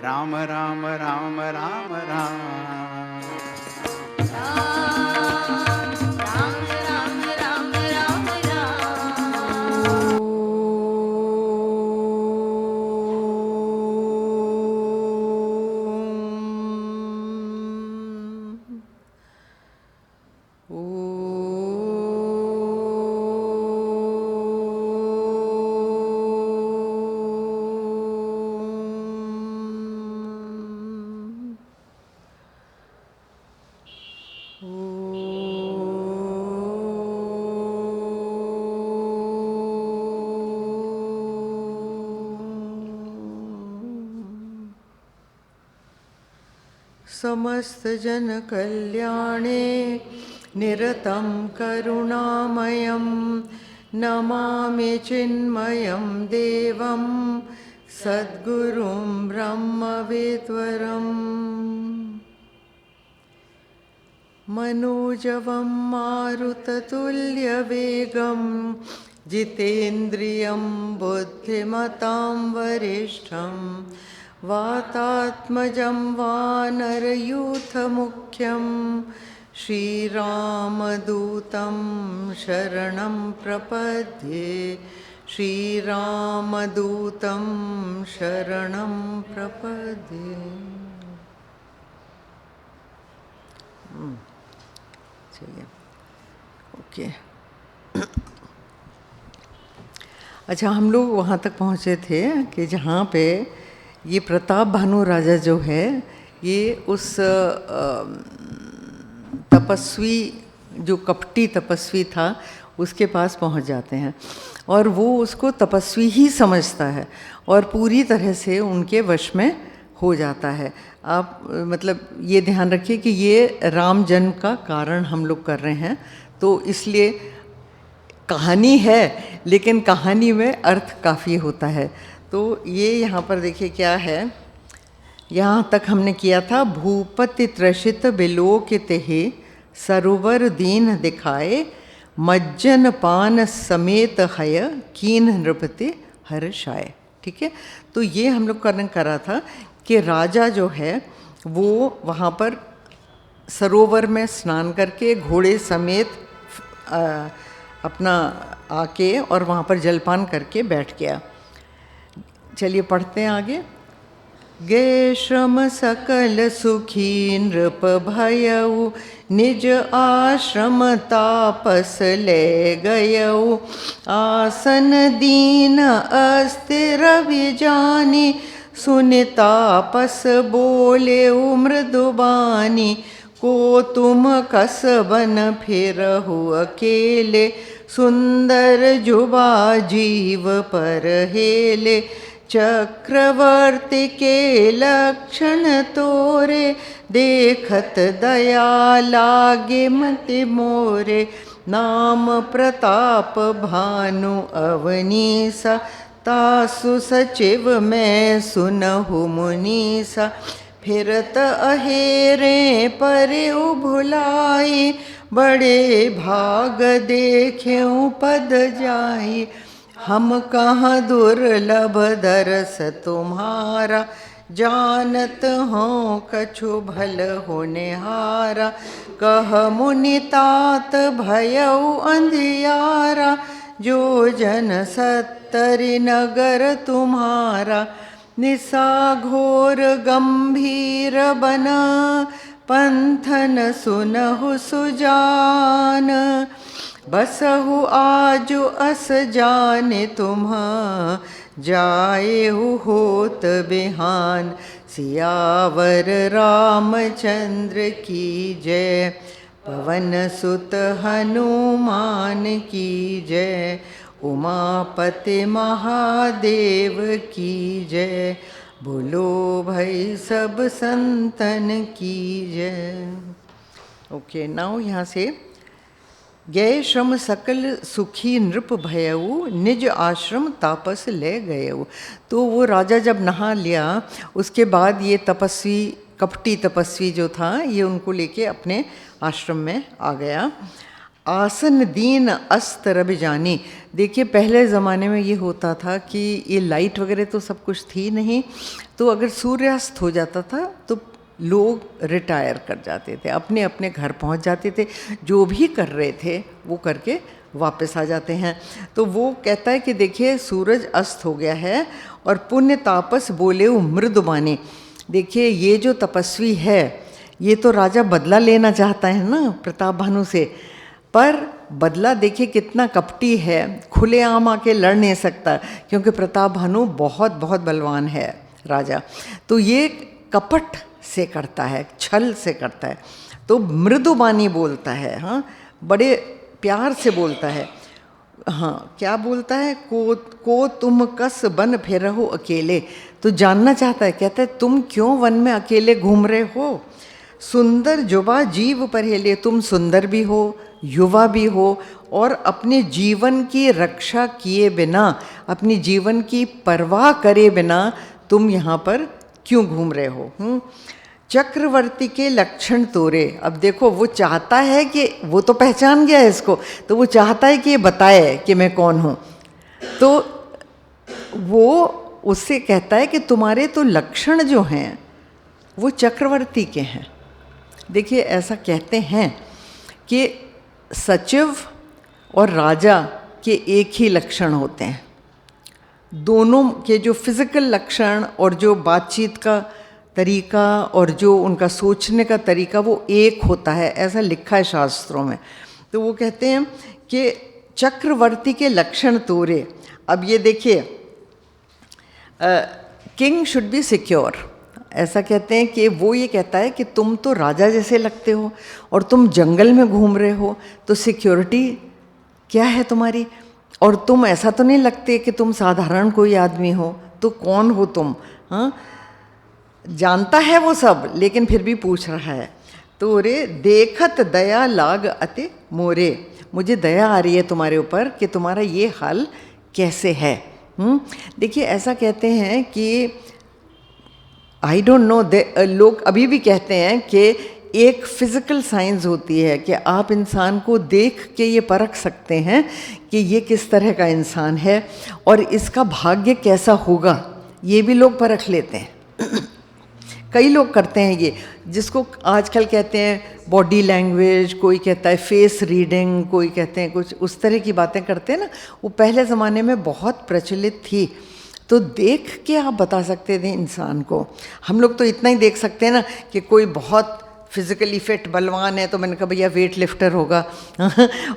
राम राम राम राम राम। समस्त जन कल्याणे निरतं करुणामयं नमामि चिन्मयं देवं सद्गुरुं ब्रह्मविद्वरम् मनोजवं मारुततुल्यवेगं जितेन्द्रियं बुद्धिमतां वरिष्ठं वातात्मजं वानरयूथमुख्यं श्रीरामदूतं शरणं प्रपद्ये श्रीरामदूतं शरणं प्रपद्ये। चलिए ओके। अच्छा, हम लोग वहाँ तक पहुँचे थे कि जहाँ पे ये प्रताप भानु राजा जो है ये उस तपस्वी जो कपटी तपस्वी था उसके पास पहुँच जाते हैं और वो उसको तपस्वी ही समझता है और पूरी तरह से उनके वश में हो जाता है। आप मतलब ये ध्यान रखिए कि ये राम जन्म का कारण हम लोग कर रहे हैं, तो इसलिए कहानी है लेकिन कहानी में अर्थ काफ़ी होता है। तो ये यहाँ पर देखिए क्या है, यहाँ तक हमने किया था भूपति त्रषित बिलोकित हे सरोवर दीन दिखाए मज्जन पान समेत हय कीन नृपति हर्षाय। ठीक है, तो ये हम लोग करा था कि राजा जो है वो वहाँ पर सरोवर में स्नान करके घोड़े समेत अपना आके और वहाँ पर जलपान करके बैठ गया। चलिए पढ़ते हैं आगे। गे श्रम सकल सुखी नृप भयऊ निज आश्रम तापस ले गयऊ आसन दीन अस्थिर विजानी सुनि तापस बोले मृदुबानी को तुम कसबन फिरहु अकेले सुंदर जुबा जीव पर हेले चक्रवर्ती के लक्षण तोरे देखत दया लागे मति मोरे नाम प्रताप भानु अवनीसा तासु सचिव मैं सुनहु मुनीसा फिरत अहेरे परे भुलाई बड़े भाग देखें पद जाई हम कहाँ दुर्लभ दरस तुम्हारा जानत हो कछु भल होनेहारा कह मुनि तात भयउ अंधियारा जो जन सत्तरि नगर तुम्हारा निशा घोर गंभीर बना पंथन सुनहु सुजान बसहु आजु अस जाने तुम्हा जाएहु होत बिहान सियावर रामचंद्र की जय पवन सुत हनुमान की जय उमापति महादेव की जय बोलो भाई सब संतन की जय। ओके, नाउ यहाँ से गए श्रम सकल सुखी नृप भयऊ निज आश्रम तापस ले गयऊ। तो वो राजा जब नहा लिया उसके बाद ये तपस्वी कपटी तपस्वी जो था ये उनको लेके अपने आश्रम में आ गया। आसन दीन अस्त रब जानी। देखिए पहले ज़माने में ये होता था कि ये लाइट वगैरह तो सब कुछ थी नहीं, तो अगर सूर्यास्त हो जाता था तो लोग रिटायर कर जाते थे, अपने अपने घर पहुंच जाते थे, जो भी कर रहे थे वो करके वापस आ जाते हैं। तो वो कहता है कि देखिए सूरज अस्त हो गया है और पुण्य तापस बोले मृदुबानी। देखिए ये जो तपस्वी है ये तो राजा बदला लेना चाहता है ना प्रताप भानु से, पर बदला देखिए कितना कपटी है, खुलेआम आके लड़ नहीं सकता क्योंकि प्रताप भानु बहुत बहुत बलवान है राजा, तो ये कपट से करता है, छल से करता है। तो मृदुबानी बोलता है, हाँ बड़े प्यार से बोलता है। हाँ क्या बोलता है, को तुम कस बन फिर रहो अकेले। तो जानना चाहता है, कहता है तुम क्यों वन में अकेले घूम रहे हो, सुंदर जुबा जीव परहेले। तुम सुंदर भी हो, युवा भी हो, और अपने जीवन की रक्षा किए बिना, अपनी जीवन की परवाह करे बिना तुम यहाँ पर क्यों घूम रहे हो। चक्रवर्ती के लक्षण तोरे। अब देखो वो चाहता है कि, वो तो पहचान गया है इसको, तो वो चाहता है कि ये बताए कि मैं कौन हूँ। तो वो उससे कहता है कि तुम्हारे तो लक्षण जो हैं वो चक्रवर्ती के हैं। देखिए ऐसा कहते हैं कि सचिव और राजा के एक ही लक्षण होते हैं, दोनों के जो फिज़िकल लक्षण और जो बातचीत का तरीका और जो उनका सोचने का तरीका वो एक होता है, ऐसा लिखा है शास्त्रों में। तो वो कहते हैं कि चक्रवर्ती के लक्षण तोरे। अब ये देखिए किंग शुड बी सिक्योर, ऐसा कहते हैं कि वो ये कहता है कि तुम तो राजा जैसे लगते हो और तुम जंगल में घूम रहे हो, तो सिक्योरिटी क्या है तुम्हारी, और तुम ऐसा तो नहीं लगते कि तुम साधारण कोई आदमी हो, तो कौन हो तुम। हाँ जानता है वो सब, लेकिन फिर भी पूछ रहा है। तो रे देखत दया लाग अति मोरे, मुझे दया आ रही है तुम्हारे ऊपर कि तुम्हारा ये हाल कैसे है। देखिए ऐसा कहते हैं कि आई डोंट नो, लोग अभी भी कहते हैं कि एक फिज़िकल साइंस होती है कि आप इंसान को देख के ये परख सकते हैं कि ये किस तरह का इंसान है और इसका भाग्य कैसा होगा, ये भी लोग परख लेते हैं। कई लोग करते हैं ये, जिसको आजकल कहते हैं बॉडी लैंग्वेज, कोई कहता है फेस रीडिंग, कोई कहते हैं कुछ उस तरह की बातें करते हैं ना, वो पहले ज़माने में बहुत प्रचलित थी। तो देख के आप बता सकते थे इंसान को। हम लोग तो इतना ही देख सकते हैं ना कि कोई बहुत फिज़िकली फिट बलवान है तो मैंने कहा भैया वेट लिफ्टर होगा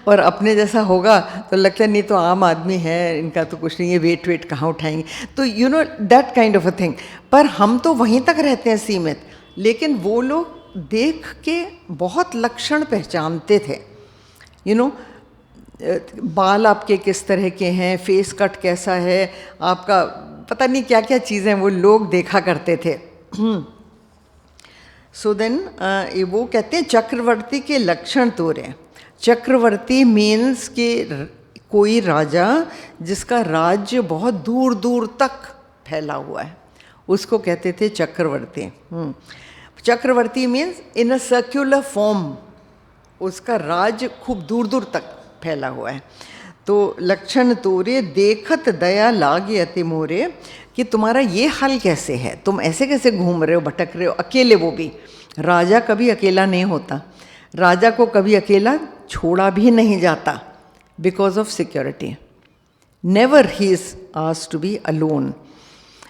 और अपने जैसा होगा तो लगता है नहीं तो आम आदमी है, इनका तो कुछ नहीं है, वेट कहाँ उठाएंगे। तो you know that kind of a thing. पर हम तो वहीं तक रहते हैं सीमित, लेकिन वो लोग देख के बहुत लक्षण पहचानते थे। यू नो बाल आपके किस तरह के हैं, फेस कट कैसा है आपका, पता नहीं क्या क्या चीज़ें वो लोग देखा करते थे। सो देन वो कहते हैं चक्रवर्ती के लक्षण तोरे। चक्रवर्ती मीन्स कि कोई राजा जिसका राज्य बहुत दूर दूर तक फैला हुआ है, उसको कहते थे चक्रवर्ती। चक्रवर्ती means in a circular form, उसका राज्य खूब दूर दूर तक फैला हुआ है। तो लक्षण तोरे देखत दया लागे अति मोरे, कि तुम्हारा ये हाल कैसे है, तुम ऐसे कैसे घूम रहे हो, भटक रहे हो अकेले। वो भी राजा कभी अकेला नहीं होता, राजा को कभी अकेला छोड़ा भी नहीं जाता because of security. Never he is asked to be alone.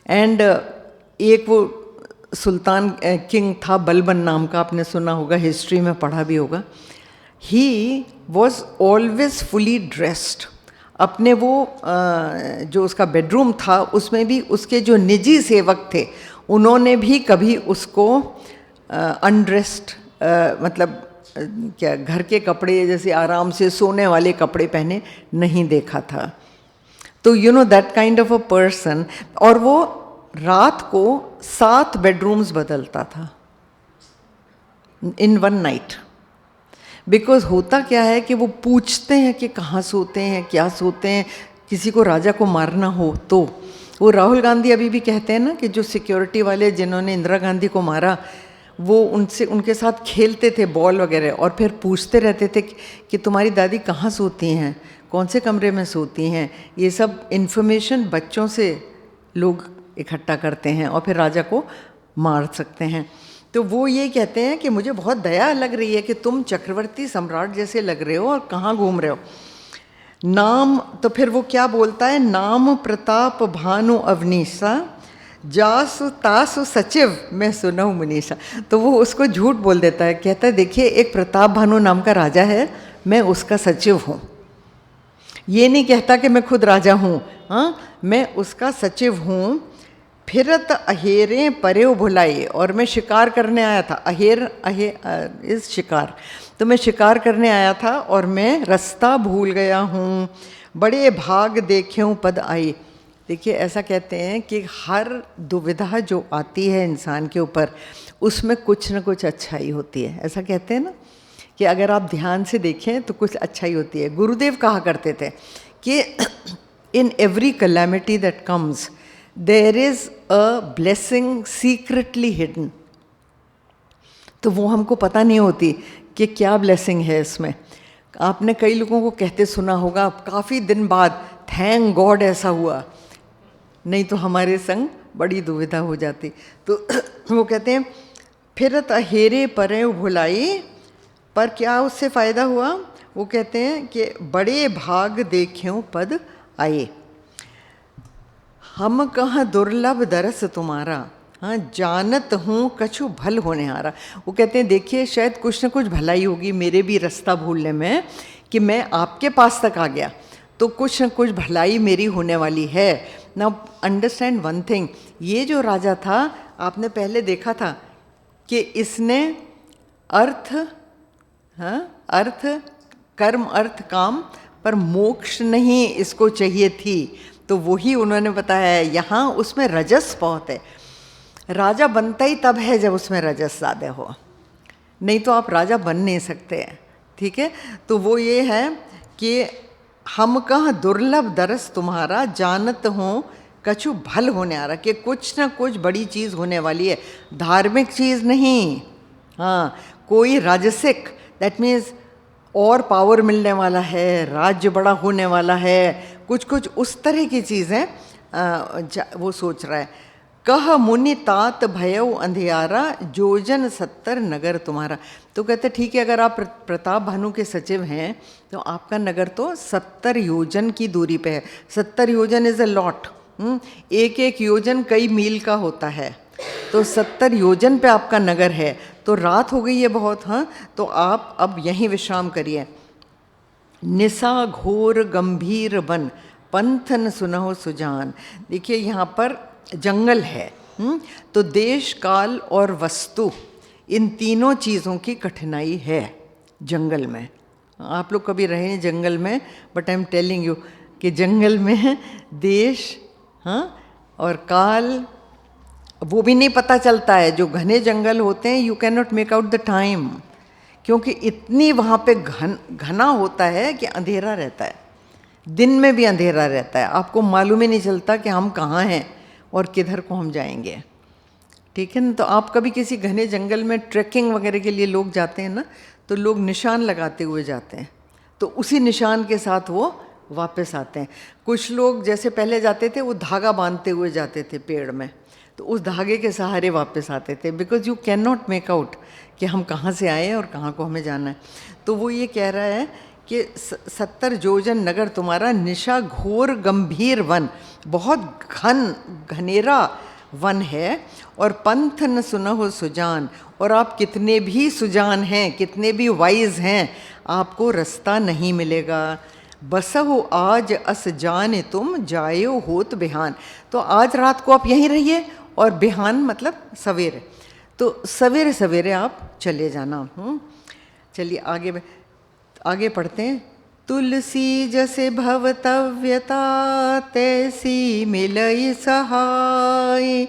And एक वो सुल्तान किंग था बलबन नाम का, आपने सुना होगा, हिस्ट्री में पढ़ा भी होगा। He was always fully dressed. अपने वो जो उसका बेडरूम था उसमें भी उसके जो निजी सेवक थे उन्होंने भी कभी उसको अनड्रेस्ड, मतलब क्या घर के कपड़े जैसे आराम से सोने वाले कपड़े पहने नहीं देखा था। तो you know that kind of a person. और वो रात को 7 बेडरूम्स बदलता था इन वन नाइट। बिकॉज होता क्या है कि वो पूछते हैं कि कहाँ सोते हैं, क्या सोते हैं, किसी को राजा को मारना हो तो। वो राहुल गांधी अभी भी कहते हैं ना कि जो सिक्योरिटी वाले जिन्होंने इंदिरा गांधी को मारा, वो उनसे उनके साथ खेलते थे बॉल वगैरह, और फिर पूछते रहते थे कि तुम्हारी दादी कहाँ सोती हैं, कौन से कमरे में सोती हैं। ये सब इन्फॉर्मेशन बच्चों से लोग इकट्ठा करते हैं और फिर राजा को मार सकते हैं। तो वो ये कहते हैं कि मुझे बहुत दया लग रही है कि तुम चक्रवर्ती सम्राट जैसे लग रहे हो और कहाँ घूम रहे हो। नाम, तो फिर वो क्या बोलता है, नाम प्रताप भानु अवनीशा जासु तासु सचिव मैं सुना हूँ मनीषा। तो वो उसको झूठ बोल देता है, कहता है देखिए एक प्रताप भानु नाम का राजा है, मैं उसका सचिव हूँ। ये नहीं कहता कि मैं खुद राजा हूँ, हाँ, मैं उसका सचिव हूँ। फिरत अहेरे परे भुलाई, और मैं शिकार करने आया था। अहेर इस शिकार, तो मैं शिकार करने आया था और मैं रास्ता भूल गया हूँ। बड़े भाग देख्यूं पद आई। देखिए ऐसा कहते हैं कि हर दुविधा जो आती है इंसान के ऊपर, उसमें कुछ न कुछ अच्छाई होती है। ऐसा कहते हैं ना कि अगर आप ध्यान से देखें तो कुछ अच्छाई होती है। गुरुदेव कहा करते थे कि in every calamity that comes there is a blessing secretly hidden. तो वो हमको पता नहीं होती कि क्या ब्लेसिंग है इसमें। आपने कई लोगों को कहते सुना होगा काफ़ी दिन बाद, थैंक गॉड ऐसा हुआ, नहीं तो हमारे संग बड़ी दुविधा हो जाती। तो वो कहते हैं फिरत अहेरे परे भुलाई, पर क्या उससे फ़ायदा हुआ। वो कहते हैं कि बड़े भाग देख्यों पद आए, हम कहाँ दुर्लभ दरस तुम्हारा, हाँ जानत हूँ कछु भल होने हारा। वो कहते हैं देखिए शायद कुछ न कुछ भलाई होगी मेरे भी रास्ता भूलने में, कि मैं आपके पास तक आ गया तो कुछ न कुछ भलाई मेरी होने वाली है। नाउ अंडरस्टैंड वन थिंग, ये जो राजा था आपने पहले देखा था कि इसने अर्थ, हाँ, अर्थ कर्म अर्थ काम, पर मोक्ष नहीं इसको चाहिए थी। तो वही उन्होंने बताया है यहाँ, उसमें रजस बहुत है। राजा बनता ही तब है जब उसमें रजस ज़्यादा हो, नहीं तो आप राजा बन नहीं सकते हैं। ठीक है, तो वो ये है कि हम कह दुर्लभ दरस तुम्हारा, जानत हो कछु भल होने आ रहा, कि कुछ ना कुछ बड़ी चीज़ होने वाली है, धार्मिक चीज़ नहीं, हाँ कोई राजसिक, दैट मीन्स और पावर मिलने वाला है, राज्य बड़ा होने वाला है, कुछ कुछ उस तरह की चीज़ें वो सोच रहा है। कह मुनि तात भयउ अंधियारा, जोजन 70 नगर तुम्हारा। तो कहते ठीक है, अगर आप प्रताप भानु के सचिव हैं तो आपका नगर तो 70 योजन की दूरी पे है। 70 योजन इज़ अ लॉट, एक एक योजन कई मील का होता है, तो 70 योजन पे आपका नगर है। तो रात हो गई है बहुत, हाँ, तो आप अब यहीं विश्राम करिए। निशा घोर गंभीर वन, पंथन सुनहो सुजान। देखिए यहाँ पर जंगल है, तो देश काल और वस्तु, इन तीनों चीज़ों की कठिनाई है जंगल में। आप लोग कभी रहे हैं जंगल में, but I am telling you कि जंगल में देश, हाँ, और काल वो भी नहीं पता चलता है। जो घने जंगल होते हैं you can not make out the time, क्योंकि इतनी वहाँ पे घना होता है कि अंधेरा रहता है, दिन में भी अंधेरा रहता है, आपको मालूम ही नहीं चलता कि हम कहाँ हैं और किधर को हम जाएंगे। ठीक है ना, तो आप कभी किसी घने जंगल में ट्रैकिंग वगैरह के लिए लोग जाते हैं ना, तो लोग निशान लगाते हुए जाते हैं, तो उसी निशान के साथ वो वापस आते हैं। कुछ लोग जैसे पहले जाते थे वो धागा बांधते हुए जाते थे पेड़ में, तो उस धागे के सहारे वापस आते थे, because you can not make out कि हम कहाँ से आए हैं और कहाँ को हमें जाना है। तो वो ये कह रहा है कि 70 योजन नगर तुम्हारा, निशा घोर गंभीर वन, बहुत घनेरा वन है, और पंथ न सुनहो सुजान, और आप कितने भी सुजान हैं, कितने भी वाइज हैं, आपको रास्ता नहीं मिलेगा। बसहु आज अस जाने तुम, जायो होत बिहान। तो आज रात को आप यहीं रहिए, और बिहान मतलब सवेरे, तो सवेरे सवेरे आप चले जाना। चलिए आगे पढ़ते हैं। तुलसी जसे भवतव्यता, तैसी मिलई सहाय,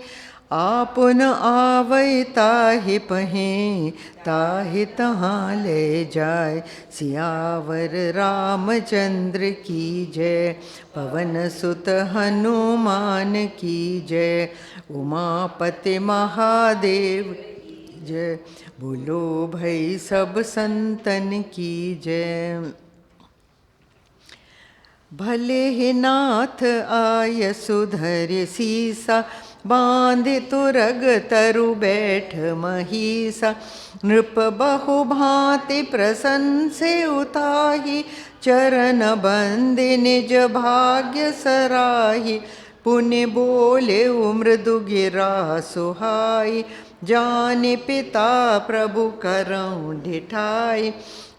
आपन आवै ताहि पहें, ताहि तहाँ ले जाय। सियावर रामचंद्र की जय, पवन सुत हनुमान की जय, उमापति महादेव जय। बोलो भाई सब संतन की जय। भले ही नाथ आय सुधर सीसा, बांधे तुरग तरु बैठ महिषा। नृप बहु भांति प्रसन्न से उताही, चरण बंदे निज भाग्य सराही। पुण्य बोले मृदु गिरा सुहाई, जाने पिता प्रभु करऊं ढिठाई।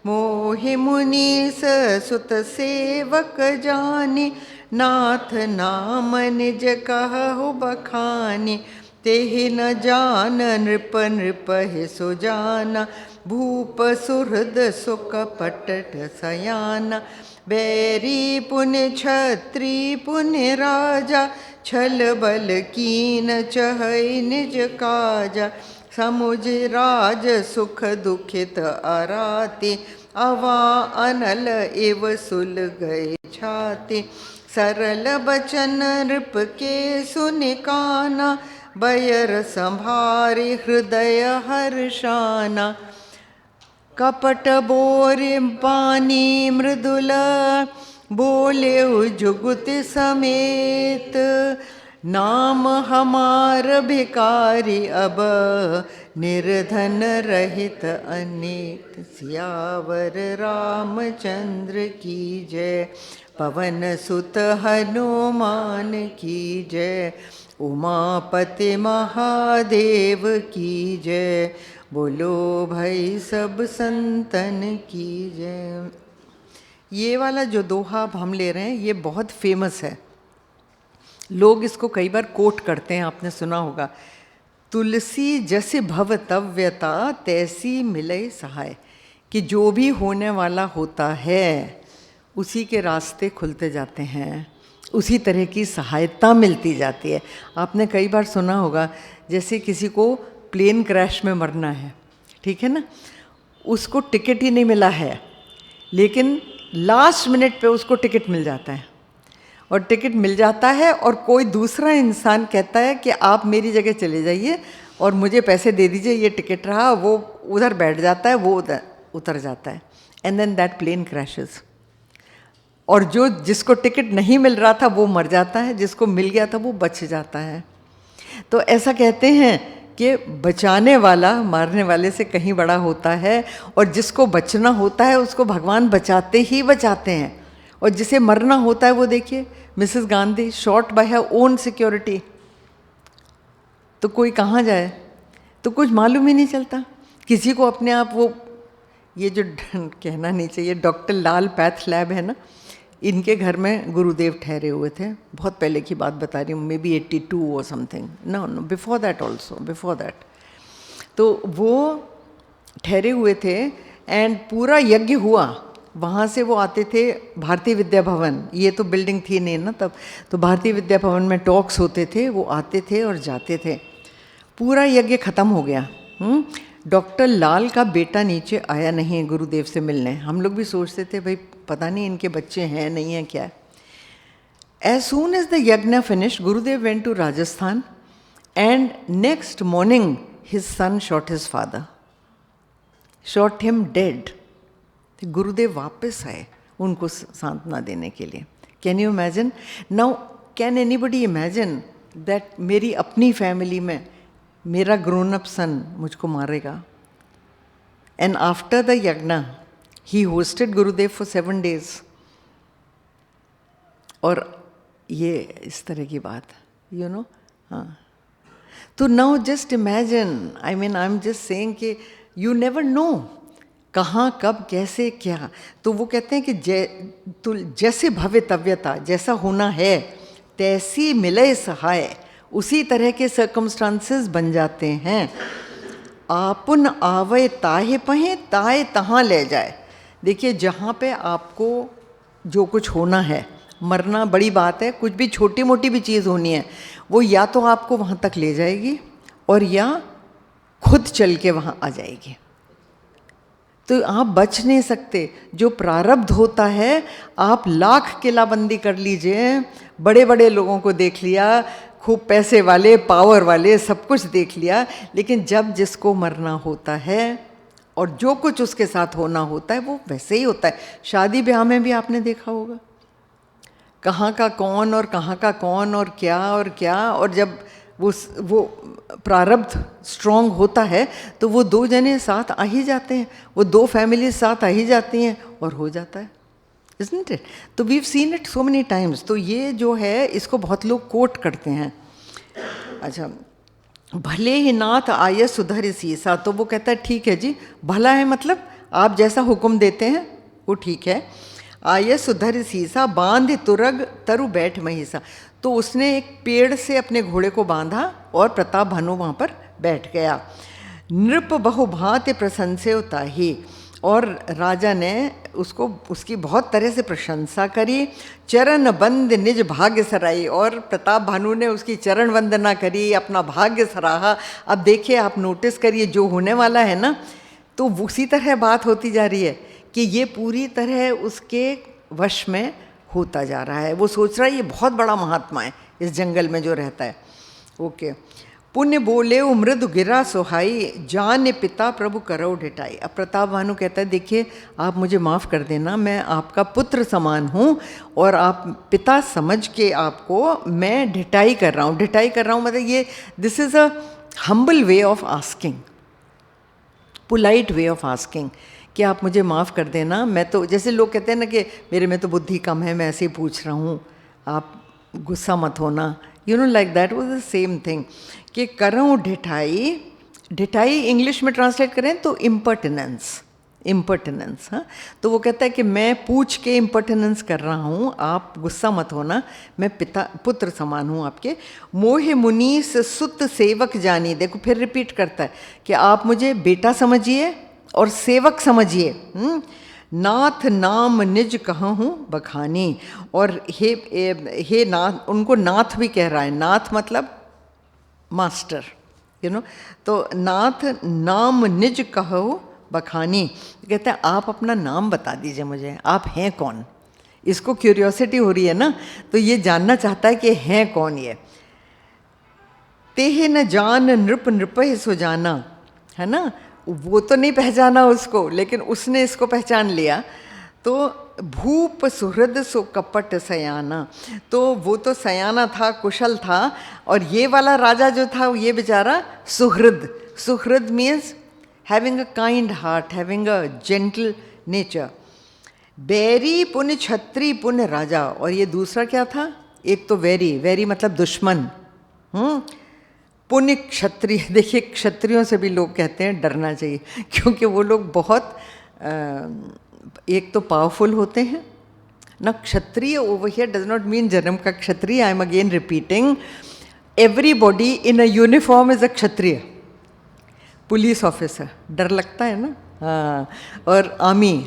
मोहि मुनीस सुत सेवक जानी, नाथ नाम निज कहु बखानी। तेहि न जान नृप नृपहि सुजाना, भूप सुहृद सुख पटट सयाना। बैरी पुण्य छत्री पुण्य राजा, छल बल कीन चहै निज काजा। समुझ राज सुख दुखित अराति, अवा अनल एव सुल गए छाति। सरल बचन नृप के सुनि काना, बयर संभारे हृदय हर्षाना। कपट बोर पानी मृदुल, बोले जुगुति समेत। नाम हमार भिकारी अब, निर्धन रहित अनेक। सियावर रामचंद्र की जय, पवन सुत हनुमान की जय। उमापति महादेव की जय, बोलो भाई सब संतन की जय। ये वाला जो दोहा अब हम ले रहे हैं ये बहुत फेमस है, लोग इसको कई बार कोट करते हैं, आपने सुना होगा। तुलसी जस भव तव्यता, तैसी मिले सहाय। कि जो भी होने वाला होता है उसी के रास्ते खुलते जाते हैं, उसी तरह की सहायता मिलती जाती है। आपने कई बार सुना होगा, जैसे किसी को प्लेन क्रैश में मरना है, ठीक है ना, उसको टिकट ही नहीं मिला है, लेकिन लास्ट मिनट पे उसको टिकट मिल जाता है। और टिकट मिल जाता है और कोई दूसरा इंसान कहता है कि आप मेरी जगह चले जाइए और मुझे पैसे दे दीजिए, ये टिकट रहा। वो उधर बैठ जाता है, वो उधर उतर जाता है, and then that plane crashes. और जो जिसको टिकट नहीं मिल रहा था वो मर जाता है, जिसको मिल गया था वो बच जाता है। तो ऐसा कहते हैं कि बचाने वाला मारने वाले से कहीं बड़ा होता है, और जिसको बचना होता है उसको भगवान बचाते ही बचाते हैं। और जिसे मरना होता है वो देखिए, Mrs Gandhi shot bye her own security, तो कोई कहाँ जाए, तो कुछ मालूम ही नहीं चलता किसी को अपने आप। वो ये जो कहना नहीं चाहिए, डॉक्टर लाल पैथ लैब है ना, इनके घर में गुरुदेव ठहरे हुए थे, बहुत पहले की बात बता रही हूँ, मे बी 82 और something, no before that also, before that. तो वो ठहरे हुए थे एंड पूरा यज्ञ हुआ। वहाँ से वो आते थे भारतीय विद्या भवन, ये तो बिल्डिंग थी नहीं ना तब, तो भारतीय विद्या भवन में टॉक्स होते थे, वो आते थे और जाते थे। पूरा यज्ञ खत्म हो गया। डॉक्टर लाल का बेटा नीचे आया नहीं गुरुदेव से मिलने। हम लोग भी सोचते थे भाई पता नहीं इनके बच्चे हैं नहीं हैं क्या। As soon as the yagya finish, Gurudev went to Rajasthan and next morning his son shot his father, shot him dead. Gurudev वापस आए उनको सांत्वना देने के लिए। Can you imagine? Now can anybody imagine that मेरी अपनी फैमिली में मेरा ग्रोन अप सन मुझको मारेगा? एंड आफ्टर द यज्ञ ही होस्टेड गुरुदेव फॉर 7 days। और ये इस तरह की बात, यू नो। हाँ, तो now just imagine, I mean I am just saying कि यू नेवर नो कहाँ कब कैसे क्या। तो वो कहते हैं कि जैसे भवितव्यता, जैसा होना है तैसी मिले सहाय, उसी तरह के सर्कमस्टांसेस बन जाते हैं। आपुन आवे ताहे पहे, ताए तहाँ ले जाए। देखिए जहाँ पे आपको जो कुछ होना है, मरना बड़ी बात है, कुछ भी छोटी मोटी भी चीज़ होनी है, वो या तो आपको वहाँ तक ले जाएगी और या खुद चल के वहाँ आ जाएगी। तो आप बच नहीं सकते। जो प्रारब्ध होता है, आप लाख किलाबंदी कर लीजिए, बड़े बड़े लोगों को देख लिया, खूब पैसे वाले, पावर वाले, सब कुछ देख लिया, लेकिन जब जिसको मरना होता है और जो कुछ उसके साथ होना होता है वो वैसे ही होता है। शादी ब्याह में भी आपने देखा होगा कहाँ का कौन और कहाँ का कौन और क्या, और जब वो प्रारब्ध स्ट्रॉन्ग होता है तो वो दो जने साथ आ ही जाते हैं, वो दो फैमिली साथ आ ही जाती हैं और हो जाता है, isn't it? तो we've seen it so many times। तो ये जो है इसको बहुत लोग कोट करते हैं। अच्छा, भले ही नाथ आय सुधर सीसा, तो वो कहता है ठीक है जी, भला है मतलब आप जैसा हुक्म देते हैं वो ठीक है। आय सुधर सीसा बांध तुरग तरु बैठ महिसा, तो उसने एक पेड़ से अपने घोड़े को बांधा और प्रताप भानु वहाँ पर बैठ गया। नृप बहुभांति प्रशंसे उताही, और राजा ने उसको उसकी बहुत तरह से प्रशंसा करी। चरण बंद निज भाग्य सराई, और प्रताप भानु ने उसकी चरण वंदना करी, अपना भाग्य सराहा। अब देखिए, आप नोटिस करिए जो होने वाला है ना, तो उसी तरह बात होती जा रही है कि ये पूरी तरह उसके वश में होता जा रहा है। वो सोच रहा है ये बहुत बड़ा महात्मा है इस जंगल में जो रहता है। ओके, पुण्य बोले मृदु गिरा सुहाई, जान पिता प्रभु करौ ढिठाई। अब प्रताप भानु कहता है देखिए आप मुझे माफ़ कर देना, मैं आपका पुत्र समान हूँ और आप पिता समझ के आपको मैं ढिठाई कर रहा हूँ। ढिठाई कर रहा हूँ मतलब ये this is a humble way of asking, polite way of asking कि आप मुझे माफ़ कर देना। मैं तो जैसे लोग कहते हैं ना कि मेरे में तो बुद्धि कम है, मैं ऐसे ही पूछ रहा हूँ, आप गुस्सा मत होना, you know like that was the same thing कि करूँ ढिठाई। ढिठाई इंग्लिश में ट्रांसलेट करें तो इम्पर्टिनेंस, इम्पर्टिनेंस। हाँ, तो वो कहता है कि मैं पूछ के इम्पर्टिनेंस कर रहा हूँ, आप गुस्सा मत होना, मैं पिता पुत्र समान हूँ आपके। मोहे मुनीस सुत सेवक जानी, देखो फिर रिपीट करता है कि आप मुझे बेटा समझिए और सेवक समझिए। नाथ नाम निज कहूँ बखानी, और हे नाथ, उनको नाथ भी कह रहा है। नाथ मतलब मास्टर, यू नो। तो नाथ नाम निज कहो बखानी, कहते हैं आप अपना नाम बता दीजिए मुझे, आप हैं कौन। इसको क्यूरियोसिटी हो रही है ना, तो ये जानना चाहता है कि हैं कौन ये। तेह न जान नृप नृप सो जाना, है ना, वो तो नहीं पहचाना उसको, लेकिन उसने इसको पहचान लिया। तो भूप सुहृद सो कपट सयाना, तो वो तो सयाना था, कुशल था, और ये वाला राजा जो था ये बेचारा सुहृद। सुहृद means having a kind heart, having a gentle nature. बैरी पुण्य छत्री पुण्य राजा, और ये दूसरा क्या था, एक तो वैरी, वैरी मतलब दुश्मन। पुण्य क्षत्रिय, देखिए क्षत्रियों से भी लोग कहते हैं डरना चाहिए, क्योंकि वो लोग बहुत एक तो पावरफुल होते हैं ना। क्षत्रिय over here does not mean जन्म का क्षत्रिय, I am again repeating, everybody in a uniform is a क्षत्रिय। पुलिस ऑफिसर डर लगता है ना, हाँ, और आर्मी,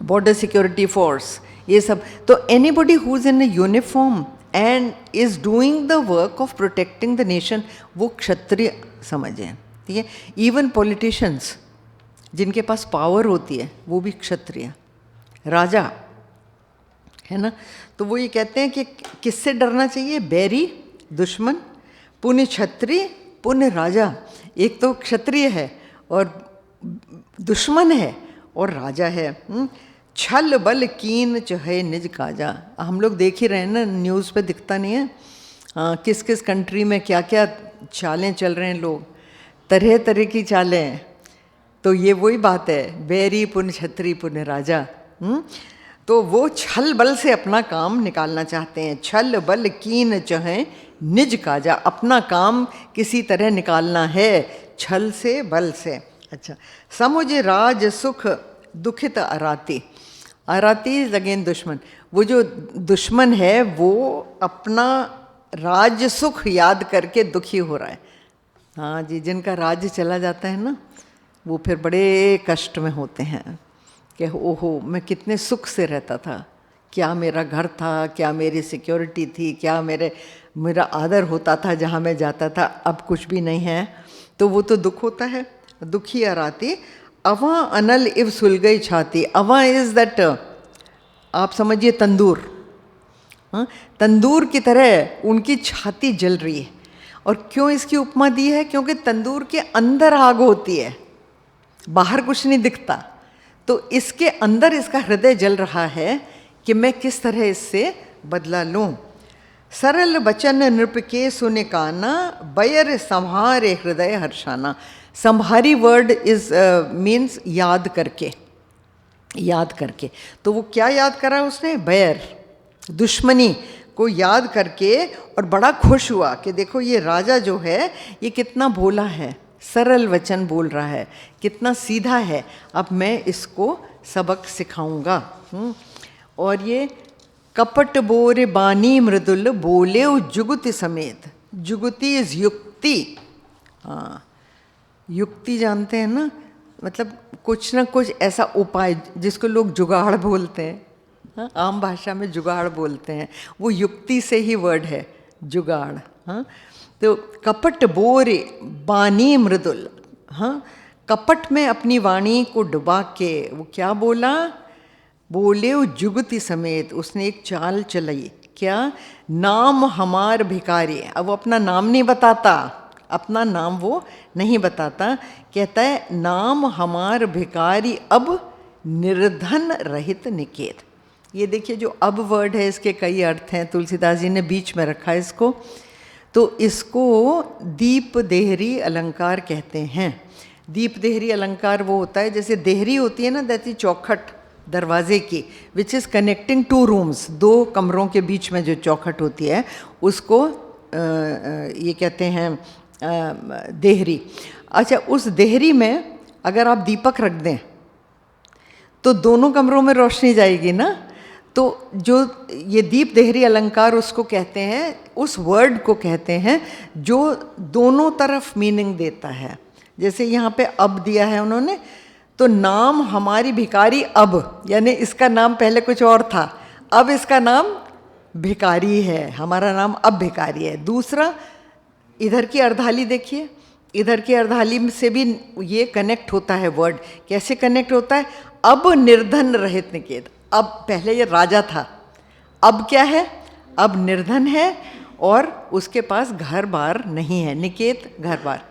बॉर्डर सिक्योरिटी फोर्स, ये सब। तो anybody who is in a uniform and is doing the work of protecting the nation, वो क्षत्रिय समझें, ठीक है। इवन पॉलिटिशियंस जिनके पास पावर होती है वो भी क्षत्रिय, राजा, है ना। तो वो ये कहते हैं कि किससे डरना चाहिए, बैरी दुश्मन, पुण्य क्षत्रिय पुण्य राजा। एक तो क्षत्रिय है और दुश्मन है और राजा है। छल बल कीन चहे निज काजा, हम लोग देख ही रहे हैं ना, न्यूज़ पे दिखता नहीं है किस किस कंट्री में क्या क्या चालें चल रहे हैं, लोग तरह तरह की चालें। तो ये वही बात है, बैरी पुण्य क्षत्रिय पुण्य राजा। तो वो छल बल से अपना काम निकालना चाहते हैं। छल बल कीन चहे निज काजा, अपना काम किसी तरह निकालना है छल से बल से। अच्छा, समुझ राज सुख दुखित अराती, अराती इज अगेन दुश्मन। वो जो दुश्मन है वो अपना राज सुख याद करके दुखी हो रहा है। हाँ जी, जिनका राज्य चला जाता है ना, वो फिर बड़े कष्ट में होते हैं कि ओहो मैं कितने सुख से रहता था, क्या मेरा घर था, क्या मेरी सिक्योरिटी थी, क्या मेरा आदर होता था जहाँ मैं जाता था, अब कुछ भी नहीं है। तो वो तो दुख होता है। दुखी अराती अवा अनल इव सुल गई छाती। अवा इज दैट, आप समझिए तंदूर, हाँ, तंदूर की तरह उनकी छाती जल रही है। और क्यों इसकी उपमा दी है? क्योंकि तंदूर के अंदर आग होती है, बाहर कुछ नहीं दिखता। तो इसके अंदर इसका हृदय जल रहा है कि मैं किस तरह इससे बदला लूँ। सरल वचन नृप के सुने काना, बयर संहारे हृदय हर्षाना। संहारी वर्ड इज मीन्स याद करके, याद करके। तो वो क्या याद करा उसने? बैर, दुश्मनी को याद करके, और बड़ा खुश हुआ कि देखो ये राजा जो है ये कितना भोला है, सरल वचन बोल रहा है, कितना सीधा है, अब मैं इसको सबक सिखाऊंगा। और ये कपट बोरे बानी मृदुल, बोले जुगुति समेत। जुगुति इज युक्ति। हाँ, युक्ति जानते हैं ना, मतलब कुछ ना कुछ ऐसा उपाय जिसको लोग जुगाड़ बोलते हैं। हाँ, आम भाषा में जुगाड़ बोलते हैं, वो युक्ति से ही वर्ड है, जुगाड़। हाँ, तो कपट बोरे बानी मृदुल। हाँ, कपट में अपनी वाणी को डुबा के वो क्या बोला? बोले जुगति समेत। उसने एक चाल चलाई, क्या? नाम हमार भिखारी। अब वो अपना नाम नहीं बताता, अपना नाम वो नहीं बताता, कहता है नाम हमार भिखारी अब निर्धन रहित निकेत। ये देखिए जो अब वर्ड है इसके कई अर्थ हैं, तुलसीदास जी ने बीच में रखा है इसको। तो इसको दीप देहरी अलंकार कहते हैं। दीप देहरी अलंकार वो होता है, जैसे देहरी होती है ना, दैट इज चौखट दरवाजे की, which is connecting two rooms, दो कमरों के बीच में जो चौखट होती है उसको ये कहते हैं देहरी। अच्छा, उस देहरी में अगर आप दीपक रख दें तो दोनों कमरों में रोशनी जाएगी ना। तो जो ये दीप देहरी अलंकार उसको कहते हैं, उस वर्ड को कहते हैं जो दोनों तरफ मीनिंग देता है। जैसे यहाँ पे अब दिया है उन्होंने, तो नाम हमारी भिखारी अब, यानी इसका नाम पहले कुछ और था, अब इसका नाम भिखारी है, हमारा नाम अब भिखारी है। दूसरा, इधर की अर्धाली देखिए, इधर की अर्धाली से भी ये कनेक्ट होता है वर्ड। कैसे कनेक्ट होता है? अब निर्धन रहित निकेत। अब पहले ये राजा था, अब क्या है? अब निर्धन है और उसके पास घर बार नहीं है। निकेत घर बार,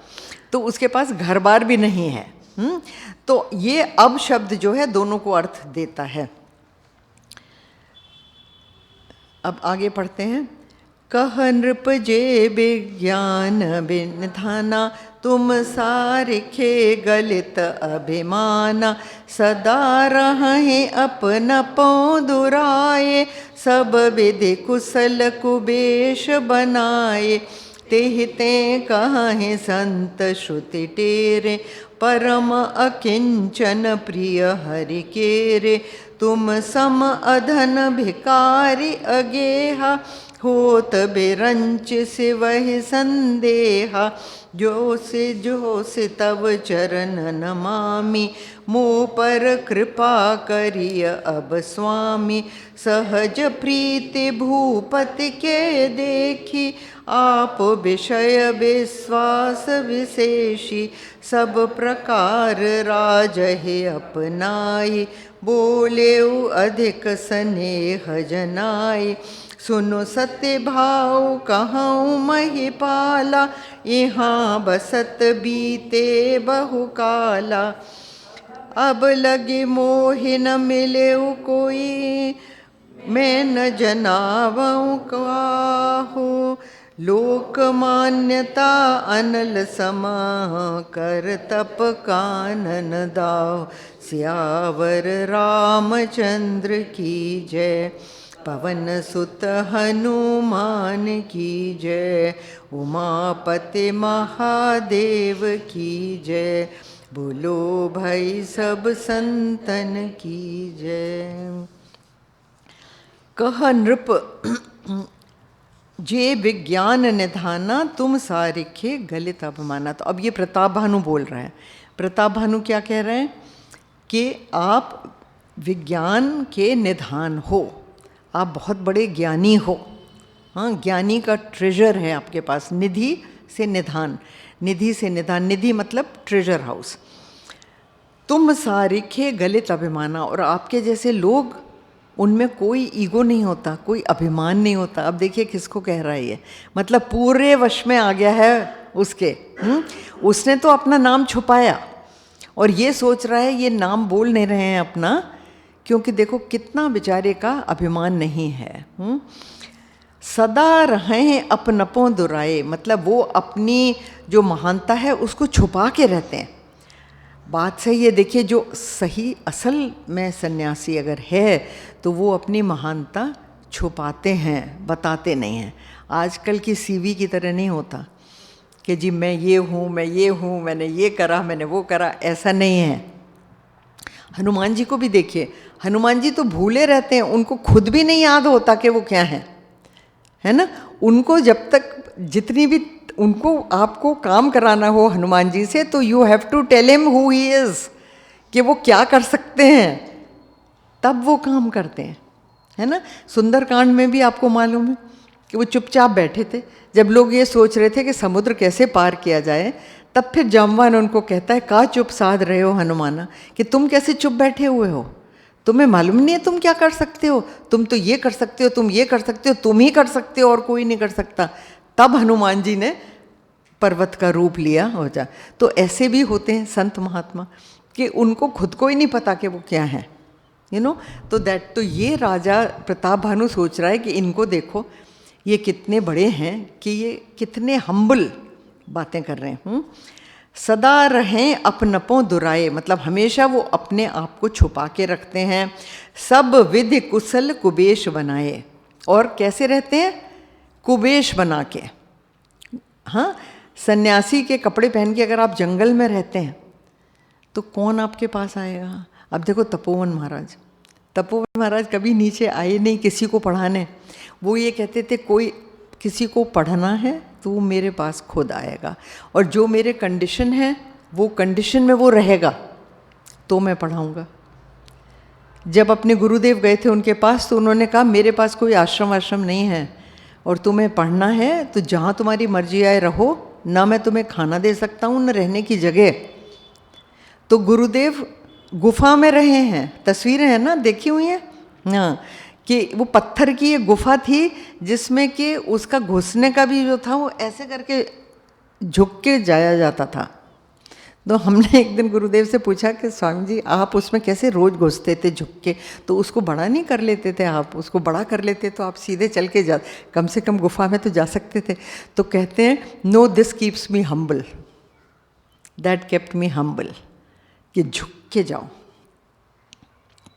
तो उसके पास घर बार भी नहीं है। तो ये अब शब्द जो है दोनों को अर्थ देता है। अब आगे पढ़ते हैं। कह नृप जे विज्ञान विनिधाना, तुम सारिखे गलित अभिमाना। सदा रहे अपन पौ दुराए, सब विधि कुशल कुबेश बनाए। तेहि ते कहे संत श्रुति टेरे, परम अकिंचन प्रिय हरि केरे। तुम सम अधन भिकारी अगेहा, होत बिरंच से वही संदेहा। जो से तव चरण नमामि, मुँह पर कृपा करिय अब स्वामी। सहज प्रीति भूपति के देखी, आप विषय विश्वास विशेषी। सब प्रकार राजहि अपनाई, बोलेउ अधिक स्नेह जनाई। सुनो सत्य भाव कहूँ महिपाला, यहाँ बसत बीते बहुकाला। अब लगे मोहि न मिले कोई, मैं न जनावऊँ काहू। लोक मान्यता अनल समा, कर तप कानन दाव। सियावर रामचंद्र की जय, पवन सुत हनुमान की जय। उमापति महादेव की जय, बोलो भाई सब संतन की जय। कह नृप जे विज्ञान निधाना, तुम सारिखे गलित अभिमाना। तो अब ये प्रताप भानु बोल रहे हैं। प्रताप भानु क्या कह रहे हैं? कि आप विज्ञान के निधान हो, आप बहुत बड़े ज्ञानी हो। हाँ, ज्ञानी का ट्रेजर है आपके पास। निधि से निधान, निधि से निधान, निधि मतलब ट्रेजर हाउस। तुम सारिखे गलित अभिमाना, और आपके जैसे लोग उनमें कोई ईगो नहीं होता, कोई अभिमान नहीं होता। अब देखिए किसको कह रहा है ये, मतलब पूरे वश में आ गया है उसके। उसने तो अपना नाम छुपाया और ये सोच रहा है ये नाम बोल नहीं रहे हैं अपना, क्योंकि देखो कितना बेचारे का अभिमान नहीं है। सदा रहें अपनपों दुराए, मतलब वो अपनी जो महानता है उसको छुपा के रहते हैं। बात सही है। देखिए जो सही असल में सन्यासी अगर है तो वो अपनी महानता छुपाते हैं, बताते नहीं हैं। आजकल की सीवी की तरह नहीं होता कि जी मैं ये हूँ, मैं ये हूँ, मैंने ये करा, मैंने वो करा, ऐसा नहीं है। हनुमान जी को भी देखिए, हनुमान जी तो भूले रहते हैं, उनको खुद भी नहीं याद होता कि वो क्या है ना। उनको जब तक जितनी भी उनको आपको काम कराना हो हनुमान जी से, तो you have to tell him who he is, कि वो क्या कर सकते हैं, तब वो काम करते हैं, है ना। सुंदरकांड में भी आपको मालूम है कि वो चुपचाप बैठे थे। जब लोग ये सोच रहे थे कि समुद्र कैसे पार किया जाए, तब फिर जामवान उनको कहता है, का चुप साध रहे हो हनुमाना, कि तुम कैसे चुप बैठे हुए हो, तुम्हें मालूम नहीं है तुम क्या कर सकते हो, तुम तो ये कर सकते हो, तुम ये कर सकते हो, तुम ही कर सकते हो और कोई नहीं कर सकता। तब हनुमान जी ने पर्वत का रूप लिया हो जा। तो ऐसे भी होते हैं संत महात्मा कि उनको खुद को ही नहीं पता कि वो क्या है, यू नो। तो ये राजा प्रताप भानु सोच रहा है कि इनको देखो ये कितने बड़े हैं, कि ये कितने हम्बल बातें कर रहे हैं। सदा रहें अपनपों दुराए, मतलब हमेशा वो अपने आप को छुपा के रखते हैं। सब विधि कुशल कुबेश बनाए, और कैसे रहते हैं, कुबेश बना के। हाँ, सन्यासी के कपड़े पहन के अगर आप जंगल में रहते हैं तो कौन आपके पास आएगा। अब देखो तपोवन महाराज कभी नीचे आए नहीं किसी को पढ़ाने। वो ये कहते थे कोई किसी को पढ़ना है तो वो मेरे पास खुद आएगा, और जो मेरे कंडीशन है वो कंडीशन में वो रहेगा तो मैं पढ़ाऊँगा। जब अपने गुरुदेव गए थे उनके पास तो उन्होंने कहा मेरे पास कोई आश्रम नहीं है, और तुम्हें पढ़ना है तो जहाँ तुम्हारी मर्जी आए रहो, ना मैं तुम्हें खाना दे सकता हूँ न रहने की जगह। तो गुरुदेव गुफा में रहे हैं, तस्वीरें हैं ना, देखी हुई हैं, हाँ, कि वो पत्थर की एक गुफा थी जिसमें कि उसका घुसने का भी जो था वो ऐसे करके झुक के जाया जाता था। तो हमने एक दिन गुरुदेव से पूछा कि स्वामी जी आप उसमें कैसे रोज़ घुसते थे झुक के, तो उसको बड़ा नहीं कर लेते थे आप, उसको बड़ा कर लेते तो आप सीधे चल के जा, कम से कम गुफा में तो जा सकते थे। तो कहते हैं no this keeps me humble, that kept me humble, कि झुक के जाओ,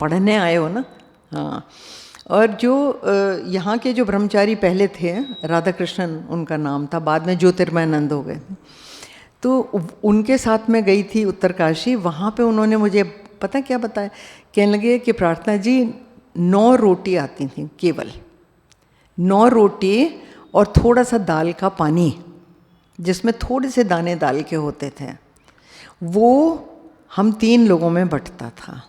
पढ़ने आए हो ना। हाँ, और जो यहाँ के जो ब्रह्मचारी पहले थे, राधा कृष्णन उनका नाम था, बाद में ज्योतिर्मयानंद हो गए, तो उनके साथ में गई थी उत्तरकाशी। वहाँ पे उन्होंने मुझे पता क्या बताया, कहने लगे कि प्रार्थना जी 9 रोटी आती थी, केवल 9 रोटी और थोड़ा सा दाल का पानी जिसमें थोड़े से दाने दाल के होते थे, वो हम 3 लोगों में बंटता था।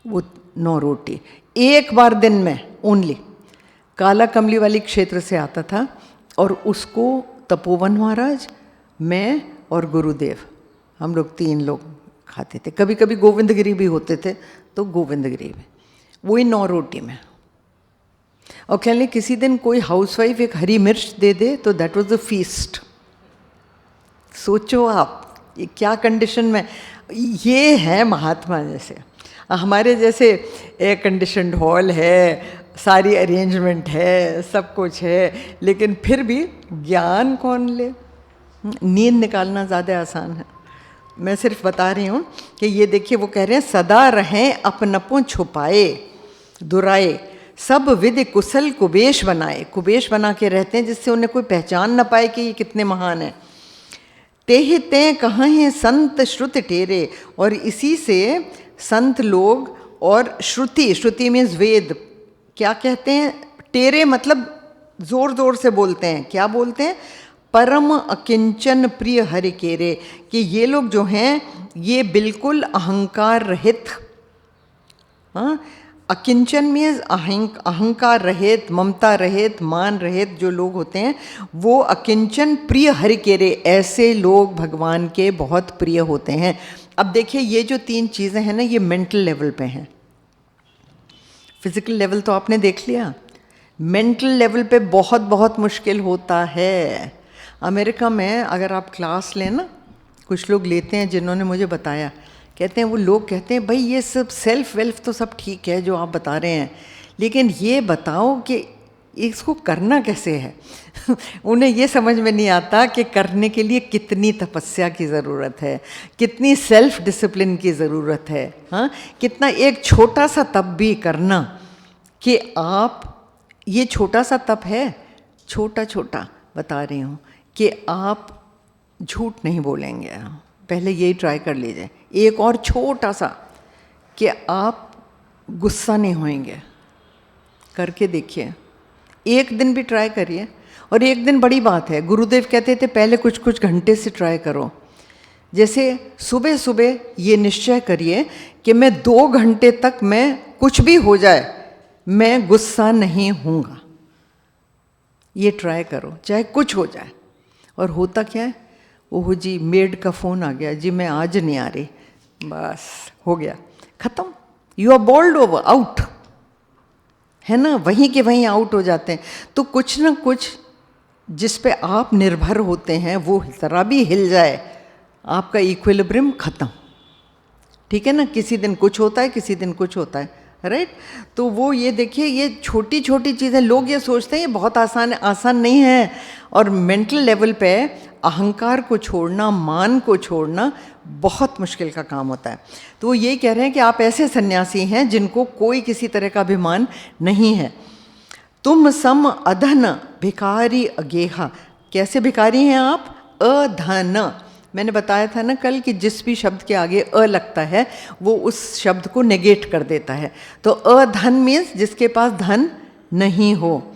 वो 9 रोटी एक बार दिन में ओनली, काला कमली वाली क्षेत्र से आता था, और उसको तपोवन महाराज, मैं और गुरुदेव, हम लोग 3 लोग खाते थे। कभी कभी गोविंदगिरी भी होते थे तो गोविंदगिरी में वही 9 रोटी में। और कह लें किसी दिन कोई हाउसवाइफ एक हरी मिर्च दे दे तो दैट वाज द फीस्ट। सोचो आप ये क्या कंडीशन में, ये है महात्मा जैसे। हमारे जैसे एयर कंडीशनड हॉल है, सारी अरेंजमेंट है, सब कुछ है, लेकिन फिर भी ज्ञान कौन ले। नींद निकालना ज़्यादा आसान है। मैं सिर्फ बता रही हूँ कि ये देखिए वो कह रहे हैं सदा रहें अपनपों छुपाए दुराए, सब विधि कुशल कुबेश बनाए। कुबेश बना के रहते हैं जिससे उन्हें कोई पहचान न पाए कि ये कितने महान हैं। तेहि ते कहाँ संत श्रुति टेरे, और इसी से संत लोग और श्रुति मीन्स वेद, क्या कहते हैं, टेरे मतलब जोर जोर से बोलते हैं। क्या बोलते हैं, परम अकिंचन प्रिय हरि केरे, कि ये लोग जो हैं ये बिल्कुल अहंकार रहित, हाँ, अकिंचन मीन्स अहंकार रहित, ममता रहित, मान रहित जो लोग होते हैं वो अकिंचन प्रिय हरि केरे, ऐसे लोग भगवान के बहुत प्रिय होते हैं। अब देखिए ये जो 3 चीज़ें हैं ना, ये मेंटल लेवल पे हैं, फिजिकल लेवल तो आपने देख लिया, मेंटल लेवल पे बहुत बहुत मुश्किल होता है। अमेरिका में अगर आप क्लास लें ना, कुछ लोग लेते हैं जिन्होंने मुझे बताया, कहते हैं वो लोग कहते हैं भाई ये सब सेल्फ वेल्फ तो सब ठीक है जो आप बता रहे हैं, लेकिन ये बताओ कि इसको करना कैसे है। उन्हें ये समझ में नहीं आता कि करने के लिए कितनी तपस्या की ज़रूरत है, कितनी सेल्फ डिसिप्लिन की ज़रूरत है। हाँ, कितना एक छोटा सा तप भी करना कि आप, ये छोटा सा तप है, छोटा छोटा बता रही हूँ, कि आप झूठ नहीं बोलेंगे। पहले यही ट्राई कर लीजिए। एक और छोटा सा कि आप गुस्सा नहीं होएंगे, करके देखिए, एक दिन भी ट्राई करिए। और एक दिन बड़ी बात है, गुरुदेव कहते थे पहले कुछ कुछ घंटे से ट्राई करो। जैसे सुबह सुबह ये निश्चय करिए कि मैं 2 घंटे तक मैं कुछ भी हो जाए मैं गुस्सा नहीं होऊंगा। ये ट्राई करो, चाहे कुछ हो जाए। और होता क्या है, ओह जी मेड का फ़ोन आ गया जी, मैं आज नहीं आ रही, बस हो गया, ख़त्म। You are bowled over, out, है ना, वहीं के वहीं आउट हो जाते हैं। तो कुछ ना कुछ जिस पे आप निर्भर होते हैं वो ज़रा भी हिल जाए, आपका इक्विलिब्रियम ख़त्म। ठीक है ना, किसी दिन कुछ होता है, किसी दिन कुछ होता है, राइट। तो वो ये देखिए, ये छोटी छोटी चीज़ें, लोग ये सोचते हैं ये बहुत आसान नहीं है। और मेंटल लेवल पे अहंकार को छोड़ना, मान को छोड़ना बहुत मुश्किल का काम होता है। तो वो ये कह रहे हैं कि आप ऐसे सन्यासी हैं जिनको कोई किसी तरह का अभिमान नहीं है। तुम सम अधन भिखारी अगेहा। कैसे भिखारी हैं आप? अधन। मैंने बताया था ना कल कि जिस भी शब्द के आगे अ लगता है वो उस शब्द को नेगेट कर देता है। तो अधन मीन्स जिसके पास धन नहीं हो,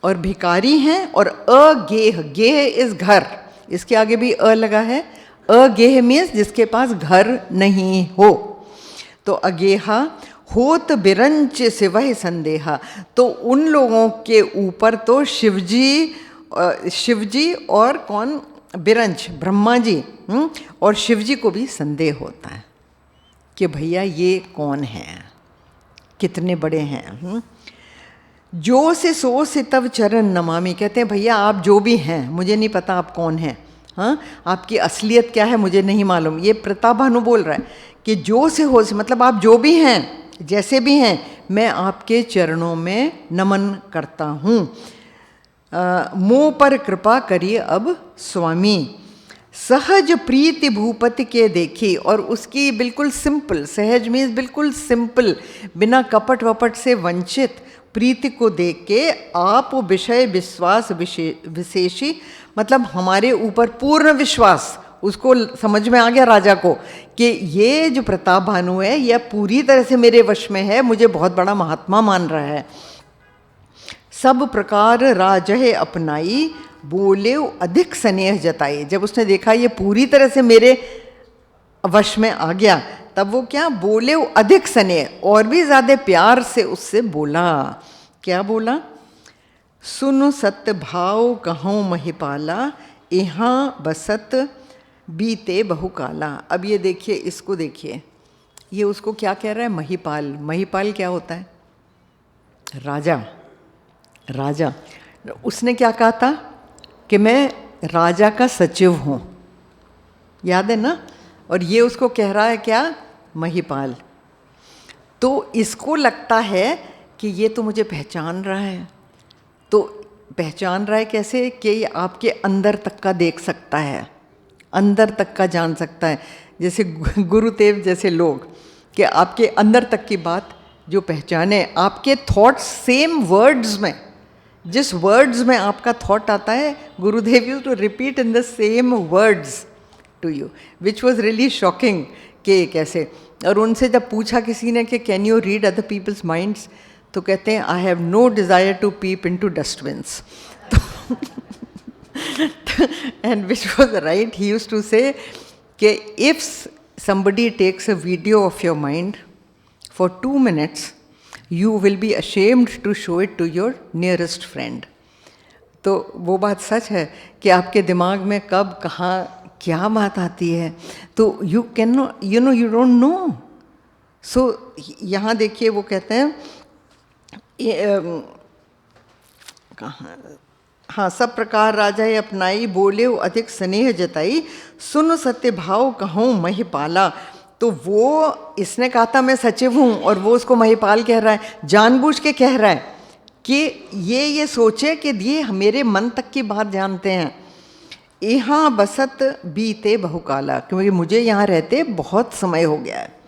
और भिखारी हैं। और अगेह, गेह इज घर, इसके आगे भी अ लगा है। अगेह मीन्स जिसके पास घर नहीं हो। तो अगेहा होत बिरंच सिवह संदेहा। तो उन लोगों के ऊपर तो शिवजी और कौन, बिरंच ब्रह्मा जी, और शिवजी को भी संदेह होता है कि भैया ये कौन है, कितने बड़े हैं। जो से सो से तव चरण नमामि। कहते हैं भैया आप जो भी हैं, मुझे नहीं पता आप कौन हैं, हाँ, आपकी असलियत क्या है मुझे नहीं मालूम। ये प्रताप भानु बोल रहा है कि जो से हो से, मतलब आप जो भी हैं, जैसे भी हैं, मैं आपके चरणों में नमन करता हूँ। मोह पर कृपा करिए अब स्वामी। सहज प्रीति भूपति के देखी। और उसकी बिल्कुल सिंपल, सहज मीन्स बिल्कुल सिंपल, बिना कपट वपट से वंचित प्रीति को देख के आप विषय विश्वास विशेषी, मतलब हमारे ऊपर पूर्ण विश्वास, उसको समझ में आ गया राजा को कि ये जो प्रताप भानु है यह पूरी तरह से मेरे वश में है, मुझे बहुत बड़ा महात्मा मान रहा है। सब प्रकार राजहे अपनाई, बोले अधिक स्नेह जताई। जब उसने देखा ये पूरी तरह से मेरे वश में आ गया, तब वो क्या बोले, अधिक स्नेह, और भी ज़्यादा प्यार से उससे बोला। क्या बोला? सुनो सत्य भाव कहूँ महिपाला, यहाँ बसत बीते बहुकाला। अब ये देखिए, इसको देखिए, ये उसको क्या कह रहा है? महिपाल। महिपाल क्या होता है? राजा। राजा। उसने क्या कहा था कि मैं राजा का सचिव हूँ, याद है ना? और ये उसको कह रहा है क्या? महिपाल। तो इसको लगता है कि ये तो मुझे पहचान रहा है। तो पहचान रहा है कैसे? कि ये आपके अंदर तक का देख सकता है, अंदर तक का जान सकता है। जैसे गुरुदेव जैसे लोग कि आपके अंदर तक की बात जो पहचाने, आपके थॉट्स सेम वर्ड्स में, जिस वर्ड्स में आपका थॉट आता है, Gurudev used to repeat in the same words to you, which was really shocking कि कैसे। और उनसे जब पूछा किसी ने कि can you read other people's minds, तो कहते हैं I have no desire to peep into dustbins. And which was right, he used to say कि if somebody takes a video of your mind for 2 minutes, you will be ashamed to show it to your nearest friend. तो वो बात सच है कि आपके दिमाग में कब कहाँ क्या बात आती है, तो you cannot, you know, you don't know. So यहाँ देखिए वो कहते हैं कहाँ, हाँ, सब प्रकार राजाए अपनाई, बोले अधिक स्नेह जताई, सुन सत्य भाव कहूँ महिपाला। तो वो, इसने कहा था मैं सचिव हूँ, और वो उसको महिपाल कह रहा है, जानबूझ के कह रहा है कि ये सोचे कि ये मेरे मन तक की बात जानते हैं। यहाँ बसत बीते बहुकाला, क्योंकि मुझे यहाँ रहते बहुत समय हो गया है।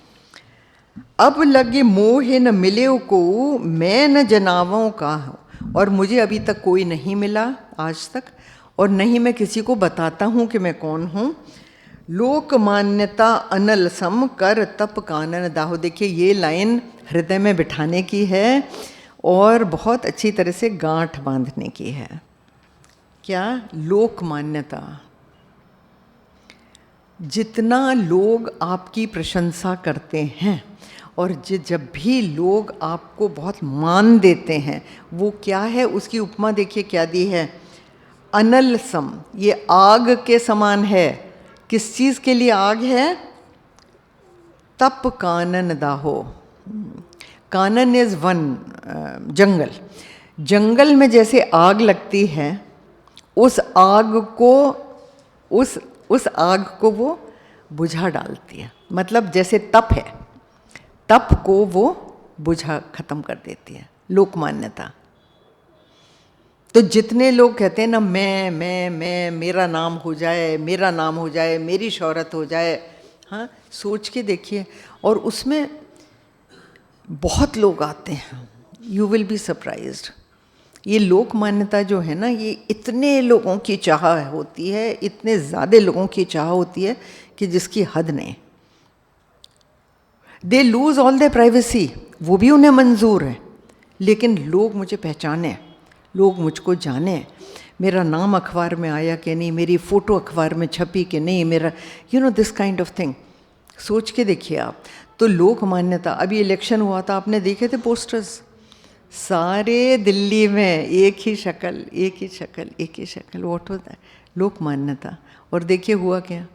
अब लगे मोह न मिले को, मैं न जनावों का हूँ, और मुझे अभी तक कोई नहीं मिला आज तक, और नहीं मैं किसी को बताता हूँ कि मैं कौन हूँ। लोक मान्यता अनल सम, कर तप कानन दाहो। देखिए ये लाइन हृदय में बिठाने की है और बहुत अच्छी तरह से गांठ बांधने की है। क्या? लोक मान्यता। जितना लोग आपकी प्रशंसा करते हैं और जब भी लोग आपको बहुत मान देते हैं, वो क्या है, उसकी उपमा देखिए क्या दी है, अनल सम। ये आग के समान है। किस चीज़ के लिए आग है? तप कानन दाहो। कानन इज वन, जंगल। जंगल में जैसे आग लगती है, उस आग को वो बुझा डालती है। मतलब जैसे तप है, तप को वो बुझा खत्म कर देती है लोक मान्यता। तो जितने लोग कहते हैं ना, मैं मेरा नाम हो जाए, मेरा नाम हो जाए, मेरी शोहरत हो जाए, हाँ, सोच के देखिए, और उसमें बहुत लोग आते हैं, यू विल बी सरप्राइज्ड। ये लोक मान्यता जो है ना, ये इतने लोगों की चाह होती है, इतने ज़्यादा लोगों की चाह होती है कि जिसकी हद नहीं। They lose all they privacy, वो भी उन्हें मंजूर है, लेकिन लोग मुझे पहचाने, लोग मुझको जाने, मेरा नाम अखबार में आया कि नहीं, मेरी फ़ोटो अखबार में छपी कि नहीं, मेरा दिस काइंड ऑफ थिंग। सोच के देखिए आप। तो लोक मान्यता, अभी इलेक्शन हुआ था, आपने देखे थे पोस्टर्स, सारे दिल्ली में एक ही शक्ल, एक ही शक्ल, एक ही शक्ल। व्हाट होता है? लोक मान्यता। और देखिए हुआ क्या।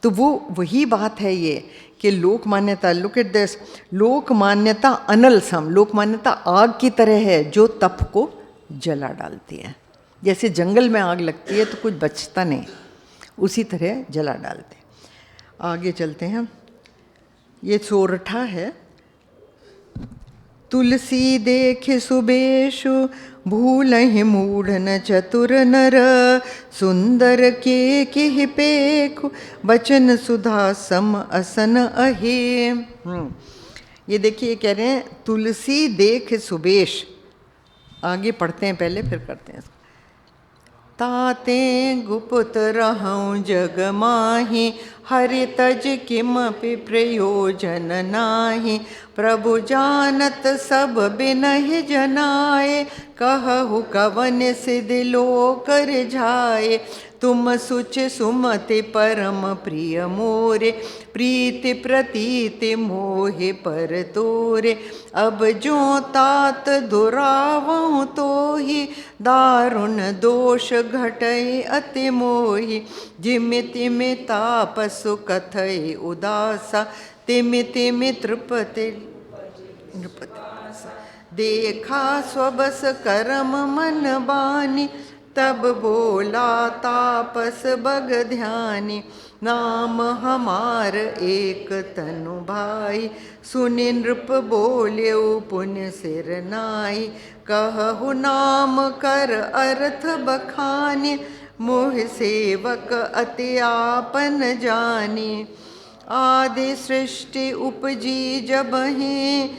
तो वो वही बात है ये कि लोक मान्यता, लुक एट दिस, लोक मान्यता अनल सम। लोक मान्यता आग की तरह है जो तप को जला डालती है। जैसे जंगल में आग लगती है तो कुछ बचता नहीं, उसी तरह जला डालते। आगे चलते हैं। ये सोरठा है। तुलसी देखे सुबेशु, भूलहि मूढ़ न चतुर नर, सुंदर के पेखु, बचन सुधा सम असन अहे। ये देखिए कह रहे हैं, तुलसी देख सुबेश। आगे पढ़ते हैं पहले, फिर करते हैं। ताते गुप्त रहूं जग माहि, हरि तज किमपि प्रयोजन नाही, प्रभु जानत सब बिनहि जनाए, कहु कवन सिधि लो कर जाए, तुम सुच सुमति परम प्रिय मोरे, प्रीति प्रतीति मोहे पर तोरे, अब जो तात दुरावहु तो ही, दारुण दोष घटई अति मोहि, जिमि तिमि तापसु कथई उदासा, तिमि तिमि तृपति देखा स्वबस करम मन बानी, तब बोला तापस बग ध्यानी, नाम हमार एक तनु भाई, सुनि नृप बोल्यो पुण्य सिर नाई, कहु नाम कर अर्थ बखानी, मोह सेवक अति आपन जानी, आदि सृष्टि उपजी जबहि,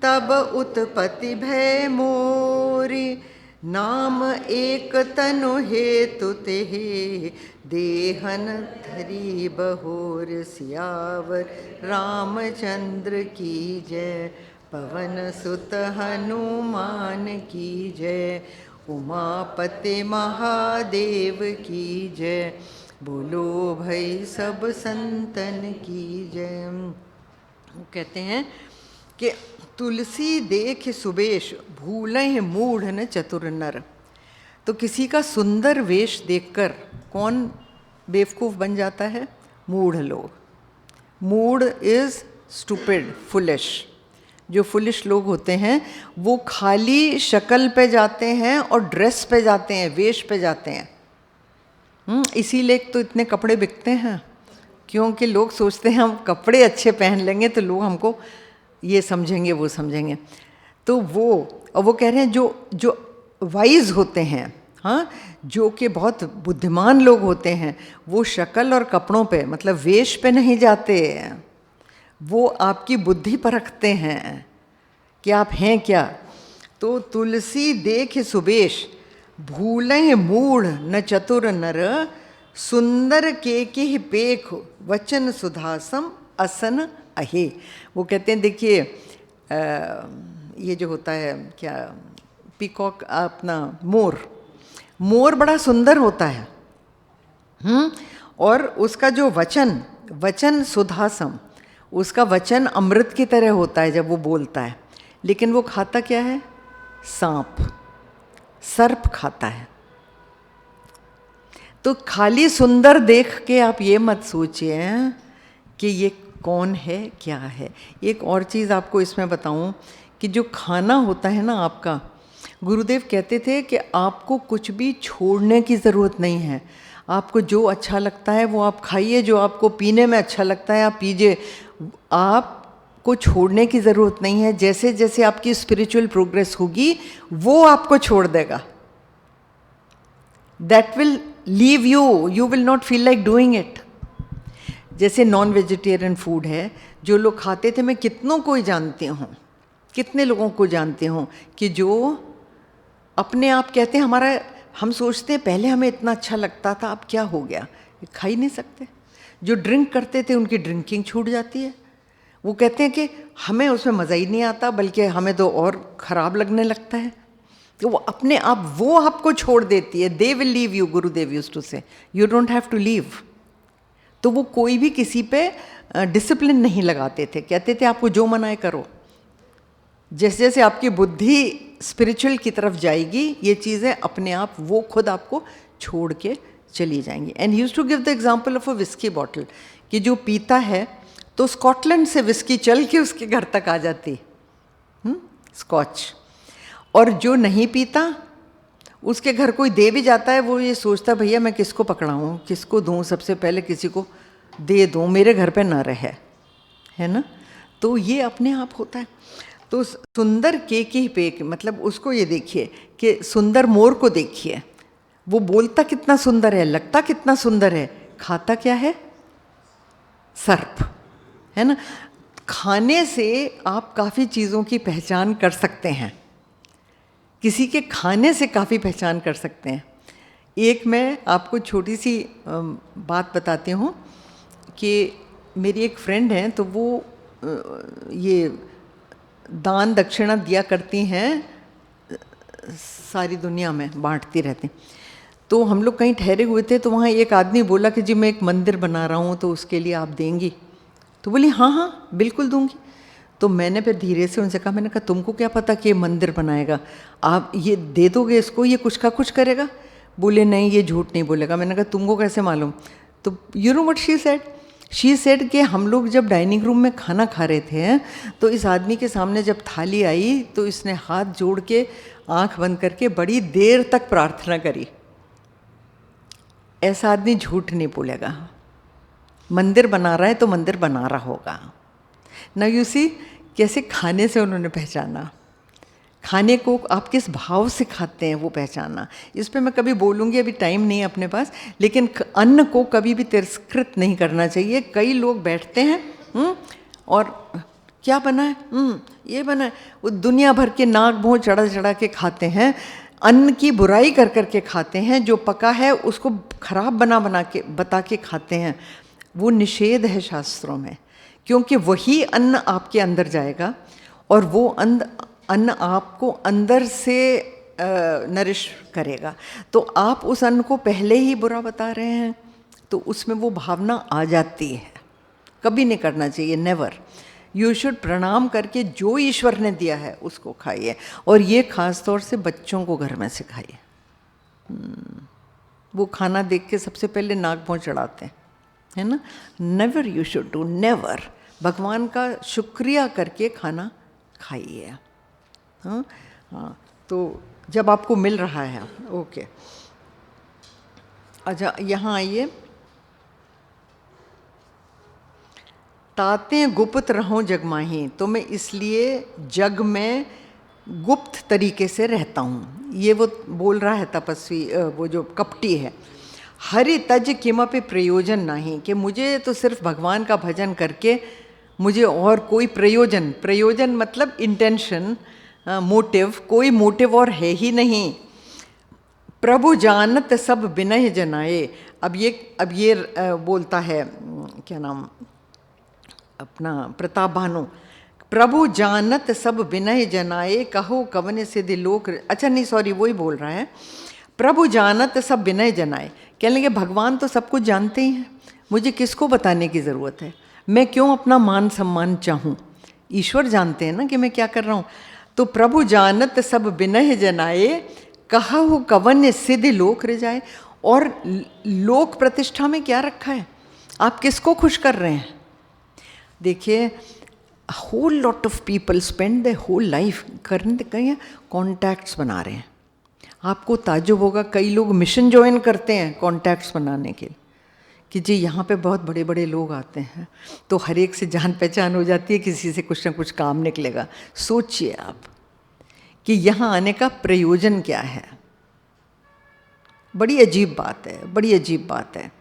तब उत्पत्ति भय मोरी, नाम एक तनु हेतु तेहि, देहन धरी बहोर सियावर, रामचंद्र की जय, पवन सुत हनुमान की जय, उमापति महादेव की जय, बोलो भाई सब संतन की जय। वो कहते हैं कि तुलसी देख सुबेश, भूलहि मूढ़ न चतुर नर। तो किसी का सुंदर वेश देखकर कौन बेवकूफ़ बन जाता है? मूढ़ लोग। मूढ़ इज स्टूपिड, फुलिश। जो फुलिश लोग होते हैं वो खाली शक्ल पे जाते हैं और ड्रेस पे जाते हैं, वेश पे जाते हैं। इसीलिए तो इतने कपड़े बिकते हैं, क्योंकि लोग सोचते हैं हम कपड़े अच्छे पहन लेंगे तो लोग हमको ये समझेंगे वो समझेंगे। तो वो कह रहे हैं जो वाइज होते हैं, हाँ, जो कि बहुत बुद्धिमान लोग होते हैं, वो शक्ल और कपड़ों पे मतलब वेश पे नहीं जाते, वो आपकी बुद्धि परखते हैं कि आप हैं क्या। तो तुलसी देख सुबेश भूलें मूढ़ न चतुर नर, सुंदर के पेख वचन सुधासम असन अहे। वो कहते हैं देखिए ये जो होता है क्या, पीकॉक, अपना मोर बड़ा सुंदर होता है, और उसका जो वचन सुधासम, उसका वचन अमृत की तरह होता है जब वो बोलता है, लेकिन वो खाता क्या है? सांप, सर्प खाता है। तो खाली सुंदर देख के आप ये मत सोचिए कि ये कौन है क्या है। एक और चीज़ आपको इसमें बताऊं कि जो खाना होता है ना आपका, गुरुदेव कहते थे कि आपको कुछ भी छोड़ने की ज़रूरत नहीं है। आपको जो अच्छा लगता है वो आप खाइए, जो आपको पीने में अच्छा लगता है आप पीजिए, आपको छोड़ने की ज़रूरत नहीं है। जैसे जैसे आपकी स्पिरिचुअल प्रोग्रेस होगी वो आपको छोड़ देगा। That will leave you will not feel like doing it. जैसे नॉन वेजिटेरियन फूड है, जो लोग खाते थे, मैं कितनों को ही जानती हूँ, कितने लोगों को जानती हूँ कि जो अपने आप कहते हैं हम सोचते हैं पहले हमें इतना अच्छा लगता था, अब क्या हो गया, खा ही नहीं सकते। जो ड्रिंक करते थे उनकी ड्रिंकिंग छूट जाती है। वो कहते हैं कि हमें उसमें मज़ा ही नहीं आता, बल्कि हमें तो और ख़राब लगने लगता है। तो वो अपने आप वो आपको छोड़ देती है। They will leave you, Gurudev used to say, you don't have to leave. तो वो कोई भी किसी पे डिसिप्लिन नहीं लगाते थे, कहते थे आपको जो मनाए करो। जैसे जैसे आपकी बुद्धि स्पिरिचुअल की तरफ जाएगी, ये चीज़ें अपने आप वो खुद आपको छोड़ के चली जाएंगी। And he used to give the example of a whisky bottle, कि जो पीता है तो स्कॉटलैंड से विस्की चल के उसके घर तक आ जाती, स्कॉच, और जो नहीं पीता उसके घर कोई दे भी जाता है, वो ये सोचता भैया मैं किसको पकड़ाऊँ, किसको दूँ, सबसे पहले किसी को दे दूँ, मेरे घर पे ना रहे, है ना। तो ये अपने आप होता है। तो सुंदर के पेक, मतलब उसको ये देखिए कि सुंदर मोर को देखिए, वो बोलता कितना सुंदर है, लगता कितना सुंदर है, खाता क्या है? सर्प, है ना। खाने से आप काफ़ी चीज़ों की पहचान कर सकते हैं, किसी के खाने से काफ़ी पहचान कर सकते हैं। एक मैं आपको छोटी सी बात बताती हूँ कि मेरी एक फ्रेंड है, तो वो ये दान दक्षिणा दिया करती हैं, सारी दुनिया में बांटती रहती। तो हम लोग कहीं ठहरे हुए थे, तो वहाँ एक आदमी बोला कि जी मैं एक मंदिर बना रहा हूँ, तो उसके लिए आप देंगी? तो बोली हाँ हाँ बिल्कुल दूंगी। तो मैंने फिर धीरे से उनसे कहा, मैंने कहा तुमको क्या पता कि ये मंदिर बनाएगा, आप ये दे दोगे इसको, ये कुछ का कुछ करेगा? बोले नहीं ये झूठ नहीं बोलेगा। मैंने कहा तुमको कैसे मालूम? तो you know what she said कि हम लोग जब डाइनिंग रूम में खाना खा रहे थे, तो इस आदमी के सामने जब थाली आई तो इसने हाथ जोड़ के आंख बंद करके बड़ी देर तक प्रार्थना करी। ऐसा आदमी झूठ नहीं बोलेगा। मंदिर बना रहा है तो मंदिर बना रहा होगा ना। यू सी कैसे खाने से उन्होंने पहचाना, खाने को आप किस भाव से खाते हैं वो पहचाना। इस पे मैं कभी बोलूँगी, अभी टाइम नहीं है अपने पास, लेकिन अन्न को कभी भी तिरस्कृत नहीं करना चाहिए। कई लोग बैठते हैं और क्या बना है, ये बना है, वो दुनिया भर के नाक भों चढ़ा चढ़ा के खाते हैं, अन्न की बुराई कर कर के खाते हैं, जो पका है उसको खराब बना के बता के खाते हैं। वो निषेध है शास्त्रों में, क्योंकि वही अन्न आपके अंदर जाएगा और वो अन्न आपको अंदर से नरिश करेगा। तो आप उस अन्न को पहले ही बुरा बता रहे हैं, तो उसमें वो भावना आ जाती है। कभी नहीं करना चाहिए, नेवर। यू शुड प्रणाम करके जो ईश्वर ने दिया है उसको खाइए, और ये खास तौर से बच्चों को घर में सिखाइए। वो खाना देख के सबसे पहले नाक भौं चढ़ाते हैं, है ना। Never you should do, never. भगवान का शुक्रिया करके खाना खाइए। हाँ हाँ, तो जब आपको मिल रहा है, ओके। अच्छा, यहाँ आइए। ताते गुप्त रहो जग माही, तो मैं इसलिए जग में गुप्त तरीके से रहता हूँ। ये वो बोल रहा है तपस्वी, वो जो कपटी है। हरि तज किमपि प्रयोजन नहीं, कि मुझे तो सिर्फ भगवान का भजन करके मुझे और कोई प्रयोजन मतलब इंटेंशन, मोटिव, कोई मोटिव और है ही नहीं। प्रभु जानत सब विनय जनाए। अब ये बोलता है, क्या नाम, अपना प्रताप भानु। प्रभु जानत सब विनय जनाए, कहो कवन सिद्धि लोक। अच्छा नहीं, सॉरी, वही बोल रहा है। प्रभु जानत सब विनय जनाए, कहने लगे भगवान तो सब कुछ जानते ही हैं, मुझे किसको बताने की ज़रूरत है, मैं क्यों अपना मान सम्मान चाहूँ, ईश्वर जानते हैं ना कि मैं क्या कर रहा हूँ। तो प्रभु जानत सब विनय जनाए, कहो कवन सिद्धि लोक रिजाए। और लोक प्रतिष्ठा में क्या रखा है, आप किसको खुश कर रहे हैं। देखिए, whole lot of people spend the whole life करने कहीं कॉन्टैक्ट्स बना रहे हैं। आपको ताज्जुब होगा, कई लोग मिशन ज्वाइन करते हैं कॉन्टैक्ट्स बनाने के लिए, कि जी यहाँ पे बहुत बड़े बड़े लोग आते हैं, तो हर एक से जान पहचान हो जाती है, किसी से कुछ ना कुछ काम निकलेगा। सोचिए आप कि यहाँ आने का प्रयोजन क्या है। बड़ी अजीब बात है, बड़ी अजीब बात है।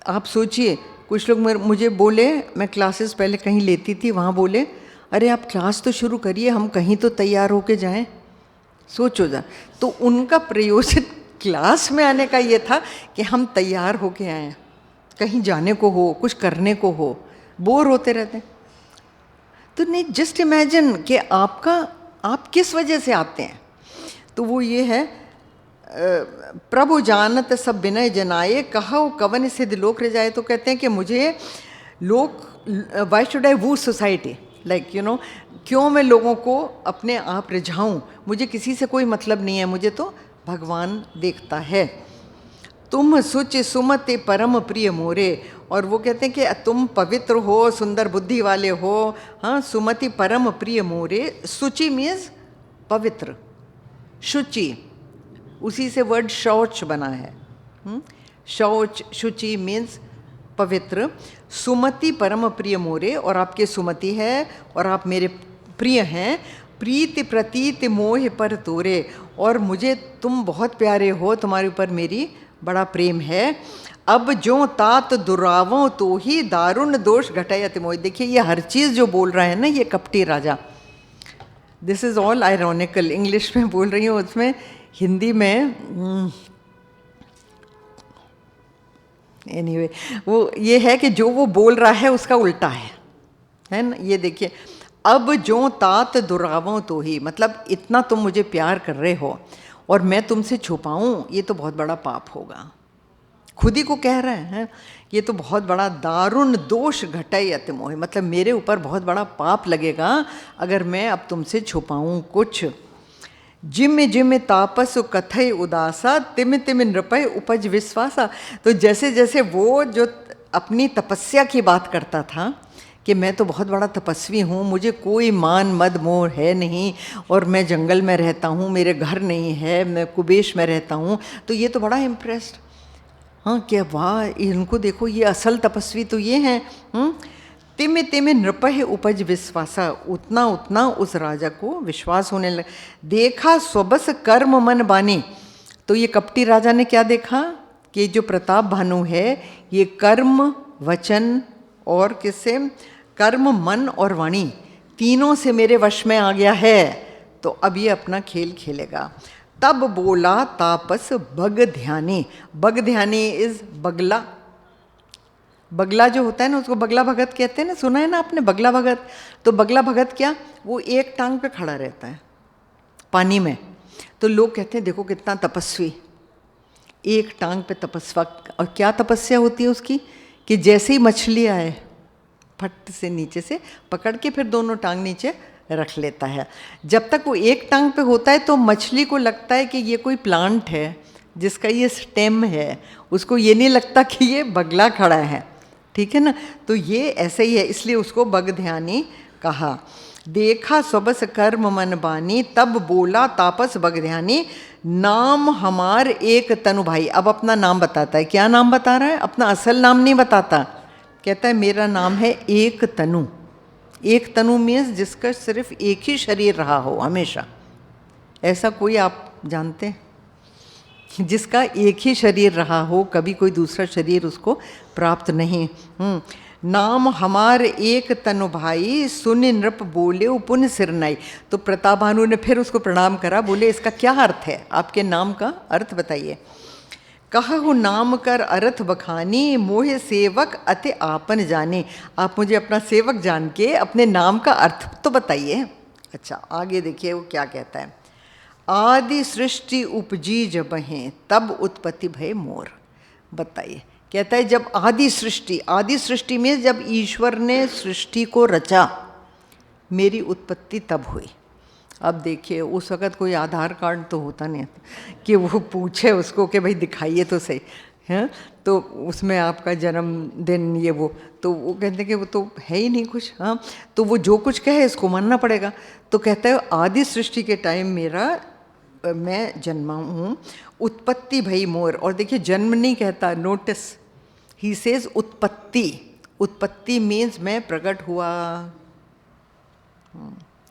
आप सोचिए, कुछ लोग मुझे बोले, मैं क्लासेस पहले कहीं लेती थी, वहाँ बोले अरे आप क्लास तो शुरू करिए, हम कहीं तो तैयार होके जाएं। सोचो जा, तो उनका प्रयोजन क्लास में आने का ये था कि हम तैयार होके आएँ, कहीं जाने को हो, कुछ करने को हो, बोर होते रहते। तो नहीं, जस्ट इमेजिन कि आप किस वजह से आते हैं। तो वो ये है, प्रभु जानत सब विनय जनाए, कहो कवन सिद्ध लोक रिजाए। तो कहते हैं कि मुझे why should I woo society, like you know, क्यों मैं लोगों को अपने आप रिझाऊं, मुझे किसी से कोई मतलब नहीं है, मुझे तो भगवान देखता है। तुम सुच सुमति परम प्रिय मोरे। और वो कहते हैं कि तुम पवित्र हो, सुंदर बुद्धि वाले हो, हाँ, सुमति परम प्रिय मोरे। सुचि मीन्स पवित्र, शुचि, उसी से वर्ड शौच बना है। शौच, शुचि मीन्स पवित्र। सुमति परम प्रिय मोरे, और आपके सुमति है और आप मेरे प्रिय हैं। प्रीति प्रतीति मोह पर तोरे, और मुझे तुम बहुत प्यारे हो, तुम्हारे ऊपर मेरी बड़ा प्रेम है। अब जो तात दुरावों तो ही दारुण दोष घटाए अति मोह। देखिए, ये हर चीज़ जो बोल रहा है ना ये कपटी राजा, this is all ironical. English में बोल रही हूँ, उसमें हिंदी में एनीवे वो ये है कि जो वो बोल रहा है उसका उल्टा है ना। ये देखिए, अब जो तात दुरावों तो ही, मतलब इतना तुम मुझे प्यार कर रहे हो और मैं तुमसे छुपाऊं, ये तो बहुत बड़ा पाप होगा। खुद ही को कह रहे हैं, ये तो बहुत बड़ा दारुण दोष घटाई अति मोह, मतलब मेरे ऊपर बहुत बड़ा पाप लगेगा अगर मैं अब तुमसे छुपाऊं कुछ। जिम जिम तापस कथय उदासा, तिम तिम नृपय उपज विश्वासा। तो जैसे जैसे वो जो अपनी तपस्या की बात करता था कि मैं तो बहुत बड़ा तपस्वी हूँ, मुझे कोई मान मद मोह है नहीं, और मैं जंगल में रहता हूँ, मेरे घर नहीं है, मैं कुबेश में रहता हूँ, तो ये तो बड़ा इम्प्रेस्ड, हाँ क्या वाह, इनको देखो, ये असल तपस्वी तो ये हैं। तिम तिम नृपह उपज विश्वासा, उतना उतना उस राजा को विश्वास होने लगा। देखा स्वबस कर्म मन बानी। तो ये कपटी राजा ने क्या देखा कि जो प्रताप भानु है ये कर्म, वचन और किससे, कर्म, मन और वाणी तीनों से मेरे वश में आ गया है, तो अब ये अपना खेल खेलेगा। तब बोला तापस बग ध्यानी। बग ध्यानी इज बगला। बगला जो होता है ना उसको बगला भगत कहते हैं ना, सुना है ना आपने बगला भगत। तो बगला भगत क्या, वो एक टांग पे खड़ा रहता है पानी में, तो लोग कहते हैं देखो कितना तपस्वी, एक टांग पे तपस्या। और क्या तपस्या होती है उसकी कि जैसे ही मछली आए फट से नीचे से पकड़ के फिर दोनों टांग नीचे रख लेता है। जब तक वो एक टांग पे होता है तो मछली को लगता है कि ये कोई प्लांट है जिसका ये स्टेम है, उसको ये नहीं लगता कि ये बगला खड़ा है, ठीक है ना। तो ये ऐसे ही है, इसलिए उसको बग ध्यानी कहा। देखा सबस कर्म मन बानी, तब बोला तापस बगध्यानी, नाम हमार एक तनु भाई। अब अपना नाम बताता है। क्या नाम बता रहा है? अपना असल नाम नहीं बताता। कहता है मेरा नाम है एक तनु। एक तनु मीन्स जिसका सिर्फ एक ही शरीर रहा हो हमेशा। ऐसा कोई आप जानते हैं जिसका एक ही शरीर रहा हो, कभी कोई दूसरा शरीर उसको प्राप्त नहीं। नाम हमार एक तनु भाई, सुन नृप बोले पुन सिरनाई। तो प्रतापभानु ने फिर उसको प्रणाम करा, बोले इसका क्या अर्थ है? आपके नाम का अर्थ बताइए। कहु नाम कर अर्थ बखानी, मोह सेवक अति आपन जाने। आप मुझे अपना सेवक जान के अपने नाम का अर्थ तो बताइए। अच्छा आगे देखिए वो क्या कहता है। आदि सृष्टि उपजी जब हैं, तब उत्पत्ति भय मोर। बताइए, कहता है जब आदि सृष्टि में जब ईश्वर ने सृष्टि को रचा, मेरी उत्पत्ति तब हुई। अब देखिए उस वक़्त कोई आधार कार्ड तो होता नहीं कि वो पूछे उसको कि भाई दिखाइए तो सही है, तो उसमें आपका जन्मदिन ये वो, तो वो कहते हैं कि वो तो है ही नहीं कुछ। हाँ, तो वो जो कुछ कहे इसको मानना पड़ेगा। तो कहता है आदि सृष्टि के टाइम मैं जन्मा हूँ, उत्पत्ति भई मोर। और देखिए जन्म नहीं कहता, नोटिस, ही सेज उत्पत्ति मीन्स मैं प्रकट हुआ,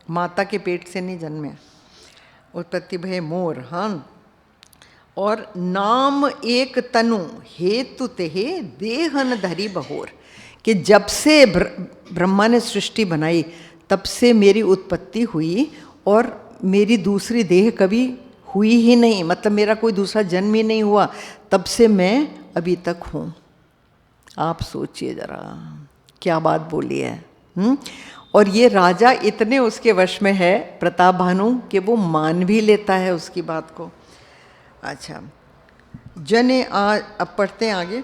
माता के पेट से नहीं जन्मे। उत्पत्ति भय मोर। हाँ, और नाम एक तनु हेतु तेहे देहन धरी बहोर। कि जब से ब्रह्मा ने सृष्टि बनाई तब से मेरी उत्पत्ति हुई और मेरी दूसरी देह कभी हुई ही नहीं, मतलब मेरा कोई दूसरा जन्म ही नहीं हुआ, तब से मैं अभी तक हूँ। आप सोचिए जरा क्या बात बोली है। और ये राजा इतने उसके वश में है प्रतापभानु कि वो मान भी लेता है उसकी बात को। अच्छा, जने अब पढ़ते हैं आगे।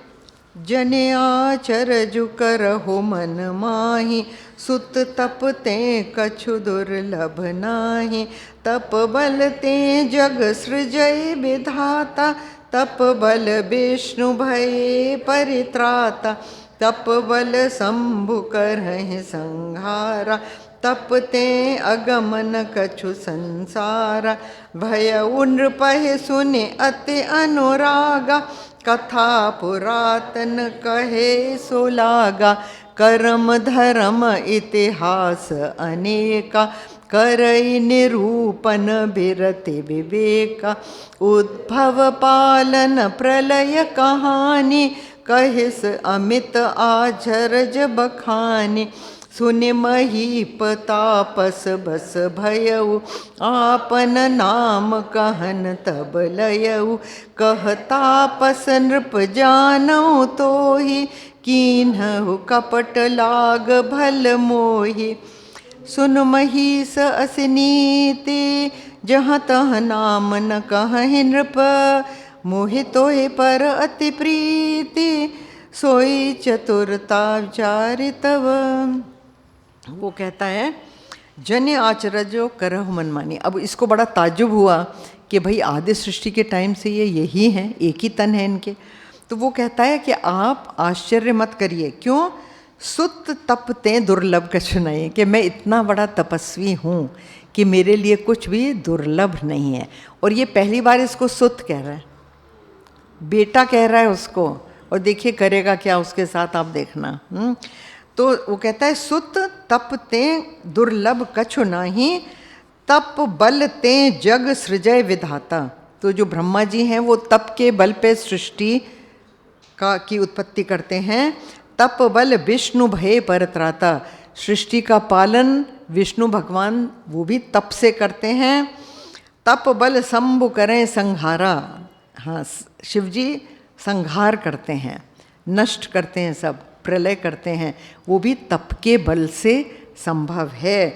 जने आचरजु करहु मन माहि, सुत तप ते कछु दुर्लभ नाही। तप बल ते जग सृजय विधाता, तप बल विष्णु भय परित्राता। तप बल शंभु करहि संहारा, तप ते अगमन कछु संसारा। भय नृपहि सुने अति अनुरागा, कथा पुरातन कहे सो लागा। कर्म धर्म इतिहास अनेका, करई निरूपण बिरति विवेका। उद्भव पालन प्रलय कहानी, कहिस अमित आचरज बखानी। सुनि महीप तापस बस भयउ, आपन नाम कहन तब लयउ। कह तापस नृप जानऊ तोहि, कीन्हु कपट लाग भल मोहि। सुन महीस असनीति, जहाँ तह नाम न कहहि नृप। मोहि तोहि पर अति प्रीति, सोई चतुरता विचारि तव। वो कहता है जन आचरजो करहु मनमानी। अब इसको बड़ा ताज्जुब हुआ कि भाई आदि सृष्टि के टाइम से ये यही हैं, एक ही तन है इनके। तो वो कहता है कि आप आश्चर्य मत करिए। क्यों? सुत तप ते दुर्लभ कछु नहीं, कि मैं इतना बड़ा तपस्वी हूँ कि मेरे लिए कुछ भी दुर्लभ नहीं है। और ये पहली बार इसको सुत कह रहा है, बेटा कह रहा है उसको। और देखिए करेगा क्या उसके साथ, आप देखना। तो वो कहता है सुत तप ते दुर्लभ कछु नाही, तप बल ते जग सृजय विधाता। तो जो ब्रह्मा जी हैं वो तप के बल पे सृष्टि की उत्पत्ति करते हैं। तप बल विष्णु भय परत्राता, सृष्टि का पालन विष्णु भगवान वो भी तप से करते हैं। तप बल शंभु करें संहारा, हाँ शिवजी संहार करते हैं, नष्ट करते हैं, सब प्रलय करते हैं, वो भी तप के बल से संभव है।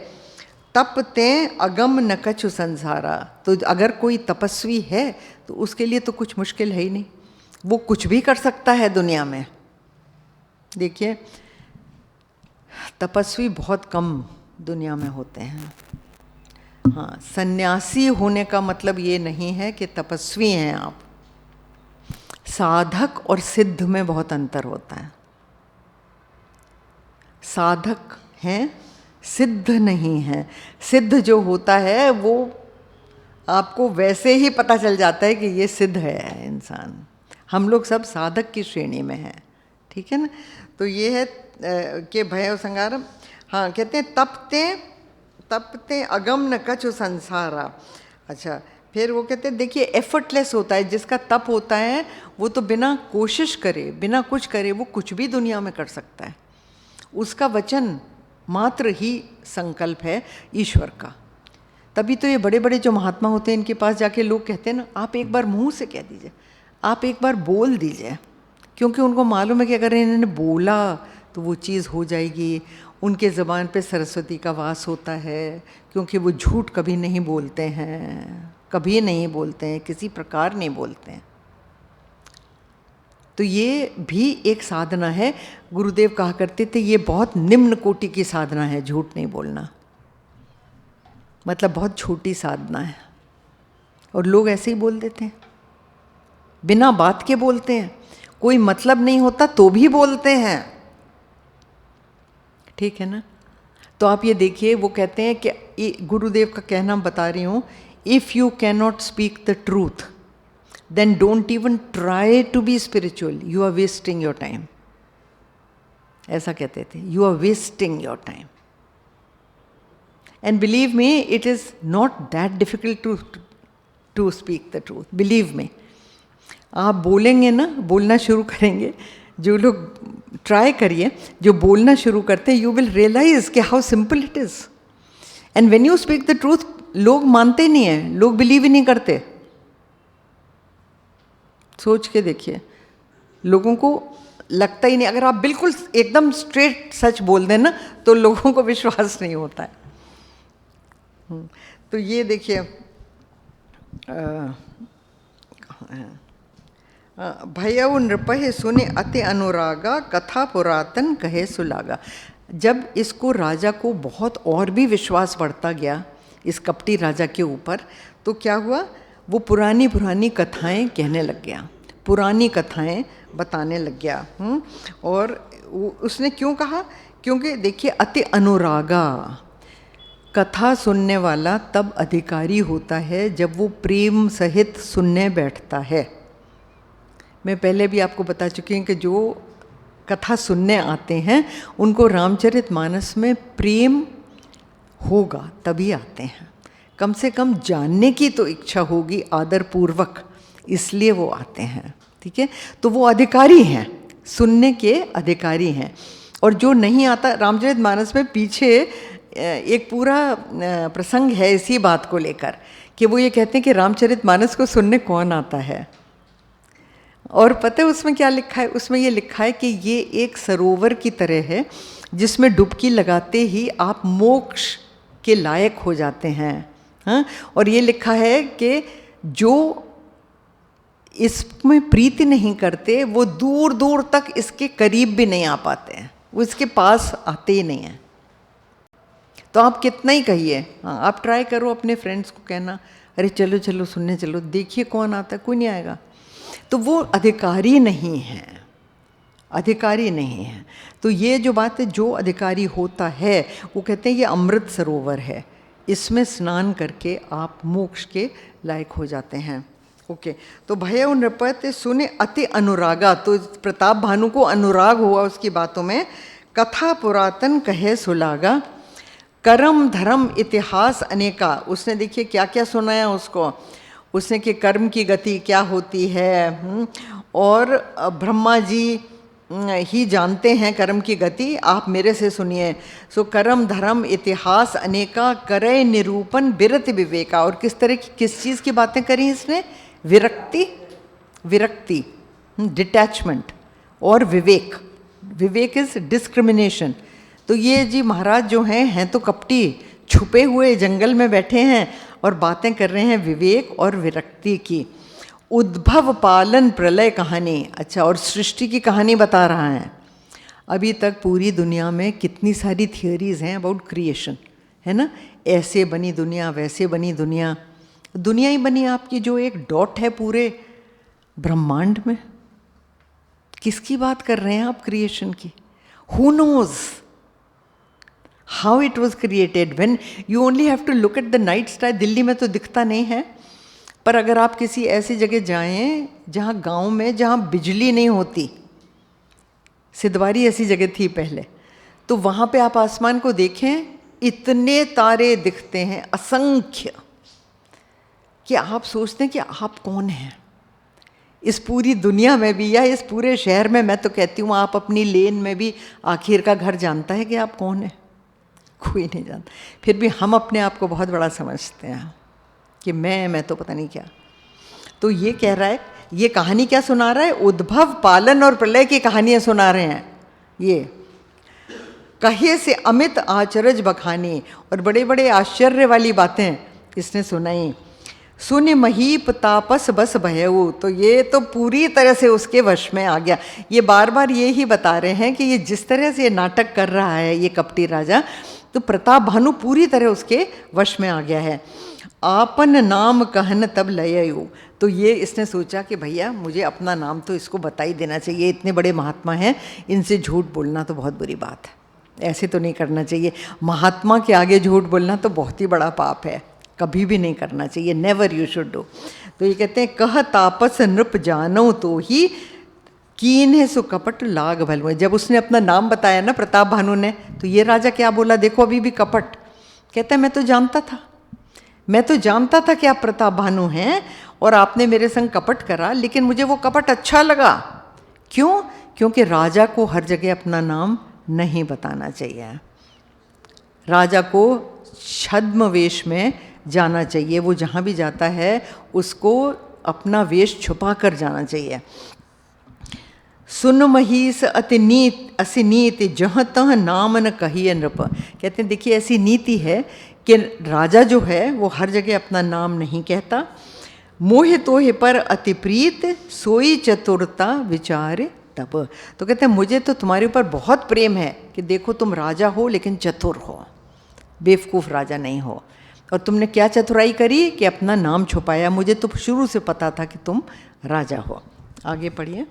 तप ते अगम न कछु संसारा। तो अगर कोई तपस्वी है तो उसके लिए तो कुछ मुश्किल है ही नहीं, वो कुछ भी कर सकता है दुनिया में। देखिए तपस्वी बहुत कम दुनिया में होते हैं। हाँ, सन्यासी होने का मतलब ये नहीं है कि तपस्वी हैं आप। साधक और सिद्ध में बहुत अंतर होता है। साधक हैं, सिद्ध नहीं है। सिद्ध जो होता है वो आपको वैसे ही पता चल जाता है कि ये सिद्ध है इंसान। हम लोग सब साधक की श्रेणी में हैं, ठीक है ना। तो ये है कि भय संगारम। हाँ, कहते हैं तपते तपते अगम न कछु संसारा। अच्छा, फिर वो कहते हैं देखिए एफर्टलेस होता है, जिसका तप होता है वो तो बिना कोशिश करे, बिना कुछ करे वो कुछ भी दुनिया में कर सकता है। उसका वचन मात्र ही संकल्प है ईश्वर का। तभी तो ये बड़े बड़े जो महात्मा होते हैं इनके पास जाके लोग कहते हैं ना, आप एक बार मुंह से कह दीजिए, आप एक बार बोल दीजिए, क्योंकि उनको मालूम है कि अगर इन्होंने बोला तो वो चीज़ हो जाएगी। उनके ज़बान पे सरस्वती का वास होता है, क्योंकि वो झूठ कभी नहीं बोलते हैं, कभी नहीं बोलते हैं, किसी प्रकार नहीं बोलते हैं। तो ये भी एक साधना है। गुरुदेव कहा करते थे ये बहुत निम्न कोटि की साधना है, झूठ नहीं बोलना, मतलब बहुत छोटी साधना है। और लोग ऐसे ही बोल देते हैं, बिना बात के बोलते हैं, कोई मतलब नहीं होता तो भी बोलते हैं, ठीक है ना। तो आप ये देखिए, वो कहते हैं कि गुरुदेव का कहना बता रही हूँ, if you cannot speak the truth then don't even try to be spiritual, you are wasting your time. ऐसा कहते थे, you are wasting your time. And believe me, it is not that difficult to speak the truth, believe me. आप बोलेंगे ना, बोलना शुरू करेंगे, जो लोग ट्राई करिए, जो बोलना शुरू करते हैं, यू विल रियलाइज कि how simple it is. And when you speak the truth, लोग मानते नहीं हैं, लोग बिलीव ही नहीं करते। सोच के देखिए, लोगों को लगता ही नहीं। अगर आप बिल्कुल एकदम स्ट्रेट सच बोल दें ना, तो लोगों को विश्वास नहीं होता है। तो ये देखिए, भयउ नृपहे सुने अति अनुरागा, कथा पुरातन कहे सुलागा। जब इसको राजा को बहुत और भी विश्वास बढ़ता गया इस कपटी राजा के ऊपर, तो क्या हुआ, वो पुरानी पुरानी कथाएं कहने लग गया, पुरानी कथाएं बताने लग गया। और उसने क्यों कहा, क्योंकि देखिए अति अनुरागा, कथा सुनने वाला तब अधिकारी होता है जब वो प्रेम सहित सुनने बैठता है। मैं पहले भी आपको बता चुकी हूँ कि जो कथा सुनने आते हैं उनको रामचरितमानस में प्रेम होगा तभी आते हैं, कम से कम जानने की तो इच्छा होगी आदरपूर्वक, इसलिए वो आते हैं, ठीक है। तो वो अधिकारी हैं, सुनने के अधिकारी हैं। और जो नहीं आता, रामचरितमानस में पीछे एक पूरा प्रसंग है इसी बात को लेकर, कि वो ये कहते हैं कि रामचरितमानस को सुनने कौन आता है। और पता है उसमें क्या लिखा है, उसमें ये लिखा है कि ये एक सरोवर की तरह है जिसमें डुबकी लगाते ही आप मोक्ष के लायक हो जाते हैं। हाँ, और ये लिखा है कि जो इसमें प्रीति नहीं करते वो दूर दूर तक इसके करीब भी नहीं आ पाते हैं, वो इसके पास आते ही नहीं हैं। तो आप कितना ही कहिए, हाँ आप ट्राई करो अपने फ्रेंड्स को कहना, अरे चलो चलो सुनने चलो, देखिए कौन आता है, कोई नहीं आएगा। तो वो अधिकारी नहीं है, अधिकारी नहीं है। तो ये जो बात है, जो अधिकारी होता है वो कहते हैं ये अमृत सरोवर है, इसमें स्नान करके आप मोक्ष के लायक हो जाते हैं। ओके, तो भय नृपते सुने अति अनुरागा, तो प्रताप भानु को अनुराग हुआ उसकी बातों में। कथा पुरातन कहे सुलागा, कर्म धर्म इतिहास अनेका, उसने देखिए क्या क्या सुनाया उसको, उसने कि कर्म की गति क्या होती है, और ब्रह्मा जी ही जानते हैं कर्म की गति, आप मेरे से सुनिए। सो कर्म धर्म इतिहास अनेका, करे निरूपण विरति विवेका। और किस तरह की, किस चीज़ की बातें करी इसने, विरक्ति, विरक्ति डिटैचमेंट, और विवेक, विवेक इज डिस्क्रिमिनेशन। तो ये जी महाराज जो हैं तो कपटी, छुपे हुए जंगल में बैठे हैं और बातें कर रहे हैं विवेक और विरक्ति की। उद्भव पालन प्रलय कहानी, अच्छा, और सृष्टि की कहानी बता रहा है। अभी तक पूरी दुनिया में कितनी सारी थियोरीज हैं अबाउट क्रिएशन, है ना, ऐसे बनी दुनिया, वैसे बनी दुनिया, दुनिया ही बनी आपकी जो एक डॉट है पूरे ब्रह्मांड में। किसकी बात कर रहे हैं आप क्रिएशन की? Who knows, how it was created, when you only have to look at the night star. Delhi में तो दिखता नहीं है, पर अगर आप किसी ऐसी जगह जाएं जहाँ गांव में जहाँ बिजली नहीं होती, सिद्धवारी ऐसी जगह थी पहले, तो वहाँ पे आप आसमान को देखें, इतने तारे दिखते हैं असंख्य कि आप सोचते हैं कि आप कौन हैं इस पूरी दुनिया में भी, या इस पूरे शहर में। मैं तो कहती हूँ आप अपनी लेन में भी आखिर का घर जानता है कि आप कौन हैं? कोई नहीं जानता। फिर भी हम अपने आप को बहुत बड़ा समझते हैं कि मैं तो पता नहीं क्या। तो ये कह रहा है, ये कहानी क्या सुना रहा है? उद्भव, पालन और प्रलय की कहानियाँ सुना रहे हैं। ये कहे से अमित आचरज बखानी, और बड़े बड़े आश्चर्य वाली बातें इसने सुनाई। सुन महीप तापस बस भयऊ, तो ये तो पूरी तरह से उसके वश में आ गया। ये बार बार ये ही बता रहे हैं कि ये जिस तरह से ये नाटक कर रहा है ये कपटी राजा, तो प्रताप भानु पूरी तरह उसके वश में आ गया है। आपन नाम कहन तब लययु, तो ये इसने सोचा कि भैया मुझे अपना नाम तो इसको बता ही देना चाहिए, इतने बड़े महात्मा हैं, इनसे झूठ बोलना तो बहुत बुरी बात है, ऐसे तो नहीं करना चाहिए। महात्मा के आगे झूठ बोलना तो बहुत ही बड़ा पाप है, कभी भी नहीं करना चाहिए, नेवर यू शुड डू। तो ये कहते हैं, कह तापस नृप जानो तो ही कीन है सो कपट लाग भलवे। जब उसने अपना नाम बताया ना प्रताप भानु ने, तो ये राजा क्या बोला, देखो अभी भी कपट। कहता है मैं तो जानता था कि आप प्रताप भानु हैं और आपने मेरे संग कपट करा, लेकिन मुझे वो कपट अच्छा लगा। क्यों? क्योंकि राजा को हर जगह अपना नाम नहीं बताना चाहिए, राजा को छद्म वेश में जाना चाहिए। वो जहाँ भी जाता है उसको अपना वेश छुपा कर जाना चाहिए। सुन महीस अति नीत असिनीत जहाँ तह नाम न कहिए नृप। कहते हैं देखिए ऐसी नीति है कि राजा जो है वो हर जगह अपना नाम नहीं कहता। मोह तोहे पर अति प्रीत सोई चतुरता विचार तब। तो कहते हैं मुझे तो तुम्हारे ऊपर बहुत प्रेम है कि देखो तुम राजा हो लेकिन चतुर हो, बेवकूफ़ राजा नहीं हो। और तुमने क्या चतुराई करी कि अपना नाम छुपाया, मुझे तो शुरू से पता था कि तुम राजा हो। आगे पढ़िए।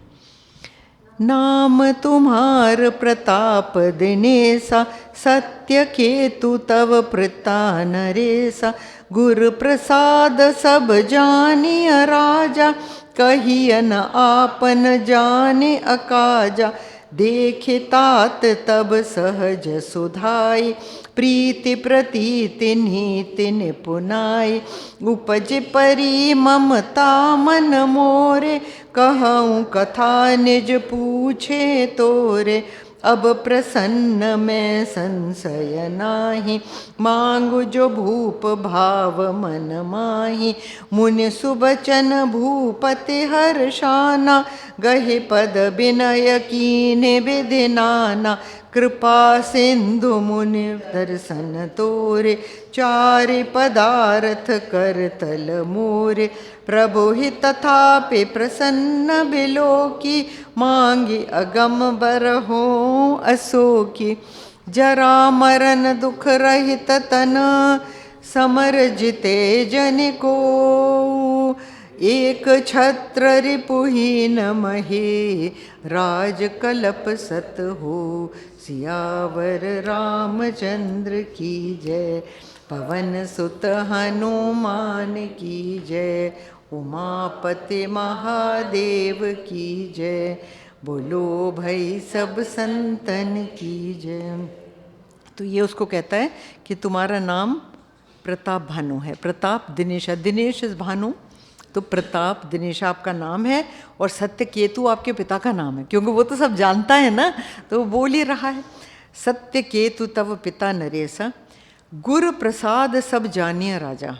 नाम तुम्हार प्रताप दिनेसा सत्य केतु तव प्रता नरेसा गुरु प्रसाद सब जानिय राजा कहियन आपन जाने अकाजा देखे तात तब सहज सुधाई प्रीति प्रतीति नीति निपुनाई उपज परी ममता मन मोरे कहूँ कथा निज पूछे तोरे अब प्रसन्न मैं संशय नाही मांगु जो भूप भाव मन माही मुनि सुबचन भूपति हर्षाना गहे पद विनय कीने विधि नाना कृपा सिंधु मुनि दर्शन तोरे चारि पदार्थ कर तल मोरे प्रभु ही तथापि प्रसन्न बिलोकी मांगी अगम बरहो असोकी जरा मरण दुख रहित तन समर जिते जन को एक छत्र रिपुहीन मही राज कलप सत हो सियावर रामचंद्र की जय पवन सुत हनुमान की जय उमापति महादेव की जय बोलो भाई सब संतन की जय। तो ये उसको कहता है कि तुम्हारा नाम प्रताप भानु है। प्रताप दिनेशा, दिनेश इस भानु, तो प्रताप दिनेश आपका नाम है और सत्य केतु आपके पिता का नाम है, क्योंकि वो तो सब जानता है ना, तो वो बोल ही रहा है। सत्य केतु तव पिता नरेसा गुरु प्रसाद सब जानिए राजा।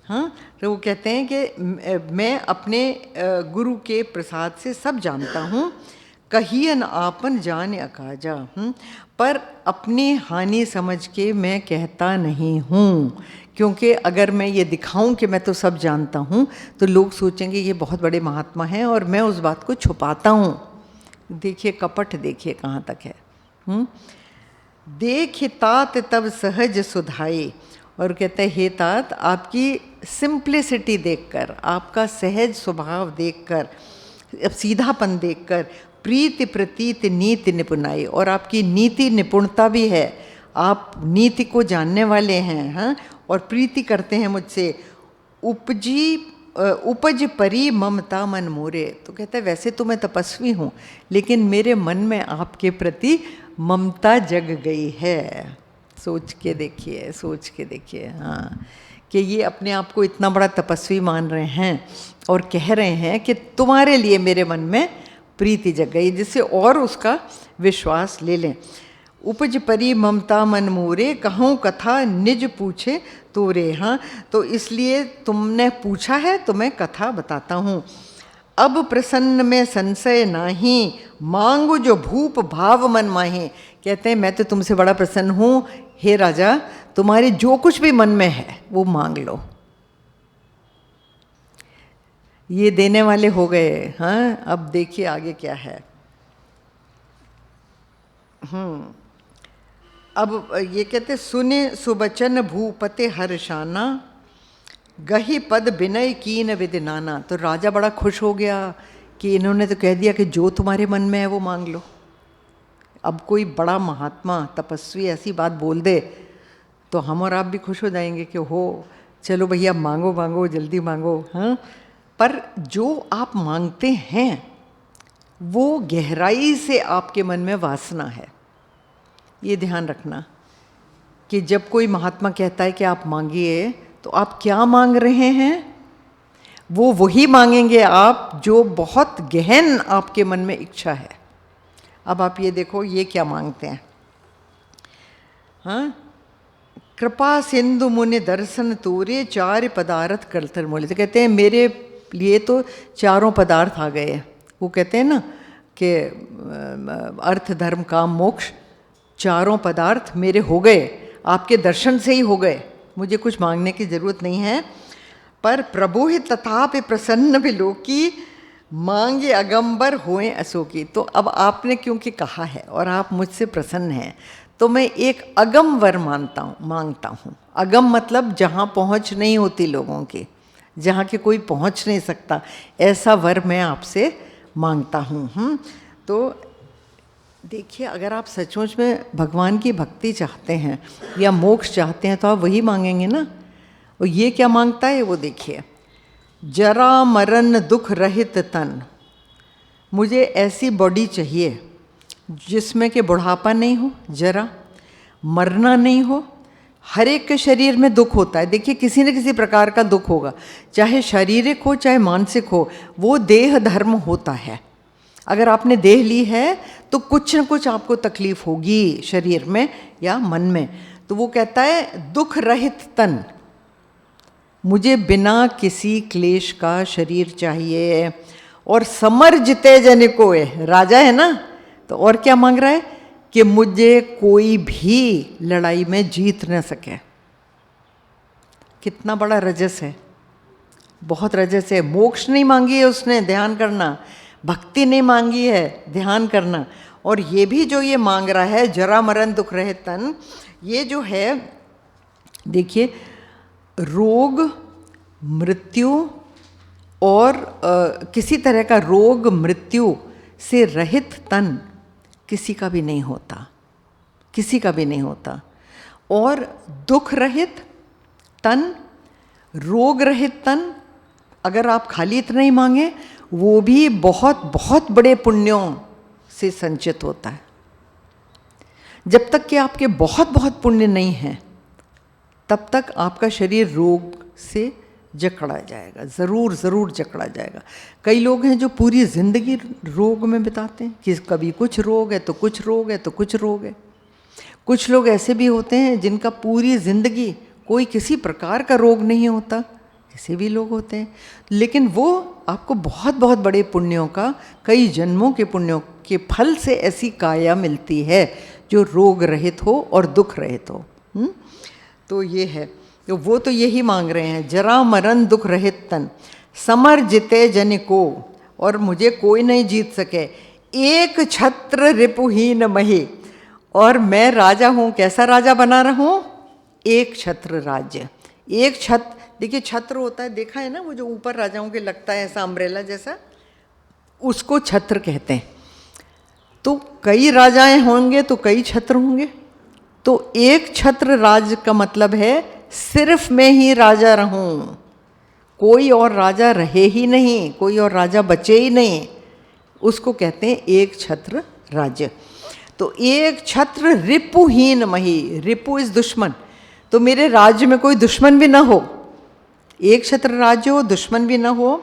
हाँ, तो वो कहते हैं कि मैं अपने गुरु के प्रसाद से सब जानता हूँ। कहियन आपन जान अकाजा, पर अपनी हानि समझ के मैं कहता नहीं हूँ, क्योंकि अगर मैं ये दिखाऊं कि मैं तो सब जानता हूँ तो लोग सोचेंगे ये बहुत बड़े महात्मा हैं, और मैं उस बात को छुपाता हूँ। देखिए कपट, देखिए कहाँ तक है। देख तात तब सहज सुधाई, और कहते हैं हे तात आपकी सिंप्लिसिटी देखकर, आपका सहज स्वभाव देखकर, सीधापन देखकर प्रीति प्रतीत नीति निपुणाई, और आपकी नीति निपुणता भी है, आप नीति को जानने वाले हैं, हाँ, और प्रीति करते हैं मुझसे। उपज परी ममता मन मोरे, तो कहता है वैसे तो मैं तपस्वी हूँ, लेकिन मेरे मन में आपके प्रति ममता जग गई है। सोच के देखिए, सोच के देखिए, हाँ, कि ये अपने आप को इतना बड़ा तपस्वी मान रहे हैं और कह रहे हैं कि तुम्हारे लिए मेरे मन में प्रीति जग गई, जिससे और उसका विश्वास ले लें। उपज परी ममता मन मोरे, कहूँ कथा निज पूछे तोरे। हाँ, तो इसलिए तुमने पूछा है तो मैं कथा बताता हूँ। अब प्रसन्न में संशय नाही, मांगो जो भूप भाव मन माहे। कहते हैं मैं तो तुमसे बड़ा प्रसन्न हूँ हे राजा, तुम्हारे जो कुछ भी मन में है वो मांग लो। ये देने वाले हो गए। हाँ, अब देखिए आगे क्या है। अब ये कहते सुने सुबचन भूपते हर्षाना, गही पद विनय कीन विद नाना। तो राजा बड़ा खुश हो गया कि इन्होंने तो कह दिया कि जो तुम्हारे मन में है वो मांग लो। अब कोई बड़ा महात्मा तपस्वी ऐसी बात बोल दे तो हम और आप भी खुश हो जाएंगे कि हो चलो भैया मांगो मांगो जल्दी मांगो। हाँ, पर जो आप मांगते हैं वो गहराई से आपके मन में वासना है। ये ध्यान रखना कि जब कोई महात्मा कहता है कि आप मांगिए, तो आप क्या मांग रहे हैं, वो वही मांगेंगे आप जो बहुत गहन आपके मन में इच्छा है। अब आप ये देखो ये क्या मांगते हैं। हाँ, कृपा सिंधु मुनि दर्शन तोरे, चार पदार्थ करतर मोले। तो कहते हैं मेरे लिए तो चारों पदार्थ आ गए। वो कहते हैं ना कि अर्थ धर्म काम मोक्ष, चारों पदार्थ मेरे हो गए, आपके दर्शन से ही हो गए, मुझे कुछ मांगने की जरूरत नहीं है। पर प्रभु ही तथापि प्रसन्न विलोकी, मांगे अगंबर होए अशोकी। तो अब आपने क्योंकि कहा है और आप मुझसे प्रसन्न हैं, तो मैं एक अगम वर मांगता हूँ। अगम मतलब जहाँ पहुँच नहीं होती लोगों की, जहाँ के कोई पहुँच नहीं सकता, ऐसा वर मैं आपसे मांगता हूँ। तो देखिए, अगर आप सचमुच में भगवान की भक्ति चाहते हैं या मोक्ष चाहते हैं तो आप वही मांगेंगे ना। और ये क्या मांगता है वो देखिए, जरा मरण दुख रहित तन। मुझे ऐसी बॉडी चाहिए जिसमें कि बुढ़ापा नहीं हो, जरा मरना नहीं हो। हर एक के शरीर में दुख होता है, देखिए किसी न किसी प्रकार का दुख होगा, चाहे शारीरिक हो चाहे मानसिक हो, वो देह धर्म होता है। अगर आपने देह ली है तो कुछ न कुछ आपको तकलीफ होगी शरीर में या मन में। तो वो कहता है दुख रहित तन, मुझे बिना किसी क्लेश का शरीर चाहिए। और समर जिते जन को है, राजा है ना, तो और क्या मांग रहा है कि मुझे कोई भी लड़ाई में जीत न सके। कितना बड़ा रजस है, बहुत रजस है। मोक्ष नहीं मांगी है उसने, ध्यान करना, भक्ति नहीं मांगी है, ध्यान करना। और ये भी जो ये मांग रहा है जरा मरण दुख रहे तन, ये जो है देखिए रोग मृत्यु और किसी तरह का रोग मृत्यु से रहित तन किसी का भी नहीं होता, किसी का भी नहीं होता। और दुख रहित तन, रोग रहित तन, अगर आप खाली इतना ही मांगे, वो भी बहुत बहुत बड़े पुण्यों से संचित होता है। जब तक कि आपके बहुत बहुत पुण्य नहीं हैं, तब तक आपका शरीर रोग से जकड़ा जाएगा, ज़रूर ज़रूर जकड़ा जाएगा। कई लोग हैं जो पूरी ज़िंदगी रोग में बिताते हैं कि कभी कुछ रोग है तो कुछ रोग है तो कुछ रोग है। कुछ लोग ऐसे भी होते हैं जिनका पूरी ज़िंदगी कोई किसी प्रकार का रोग नहीं होता, ऐसे भी लोग होते हैं। लेकिन वो आपको बहुत बहुत बड़े पुण्यों का, कई जन्मों के पुण्यों के फल से ऐसी काया मिलती है जो रोग रहित हो और दुख रहित हो। तो ये है, तो वो तो यही मांग रहे हैं, जरा मरण दुख रहित तन, समर जिते जन को, और मुझे कोई नहीं जीत सके, एक छत्र रिपुहीन मही। और मैं राजा हूँ, कैसा राजा बना रहा हूँ, एक छत्र राज्य। एक छत्र, देखिए छत्र होता है, देखा है ना, वो जो ऊपर राजाओं के लगता है ऐसा अम्ब्रेला जैसा, उसको छत्र कहते हैं। तो कई राजाएं होंगे तो कई छत्र होंगे, तो एक छत्र राज का मतलब है सिर्फ मैं ही राजा रहूं, कोई और राजा रहे ही नहीं, कोई और राजा बचे ही नहीं, उसको कहते हैं एक छत्र राज्य। तो एक छत्र रिपुहीन मही, रिपु इस दुश्मन, तो मेरे राज्य में कोई दुश्मन भी ना हो, एक छत्र राज्य हो, दुश्मन भी ना हो।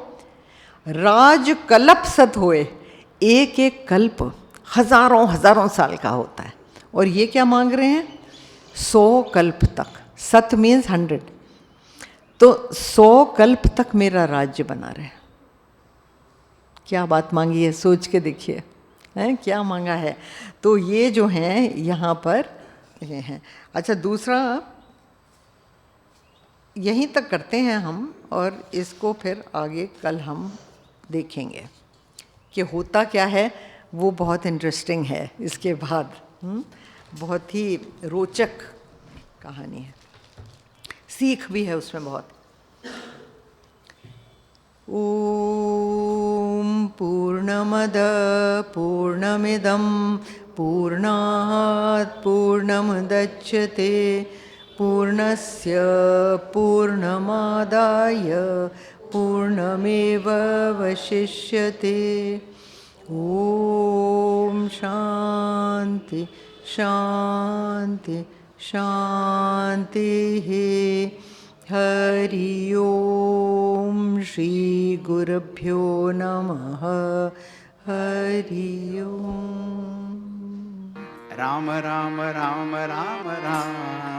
राज कल्प सत होए, एक एक कल्प हजारों हजारों साल का होता है। और ये क्या मांग रहे हैं? 100 कल्प तक, सत मीन्स 100, तो 100 कल्प तक मेरा राज्य बना रहे। क्या बात मांगी है, सोच के देखिए, हैं क्या मांगा है। तो ये जो हैं यहाँ पर ये हैं। अच्छा, दूसरा यहीं तक करते हैं हम, और इसको फिर आगे कल हम देखेंगे कि होता क्या है। वो बहुत इंटरेस्टिंग है, इसके बाद बहुत ही रोचक कहानी है, सीख भी है उसमें बहुत। ओम पूर्णमद पूर्णमिदं पूर्णात् पूर्णमुदच्यते पूर्णस्य पूर्णमादाय पूर्णमेवावशिष्यते। ओम शांति शांति शांति। हरि ओम श्री गुरुभ्यो नमः। हरि ओम। राम राम राम राम राम।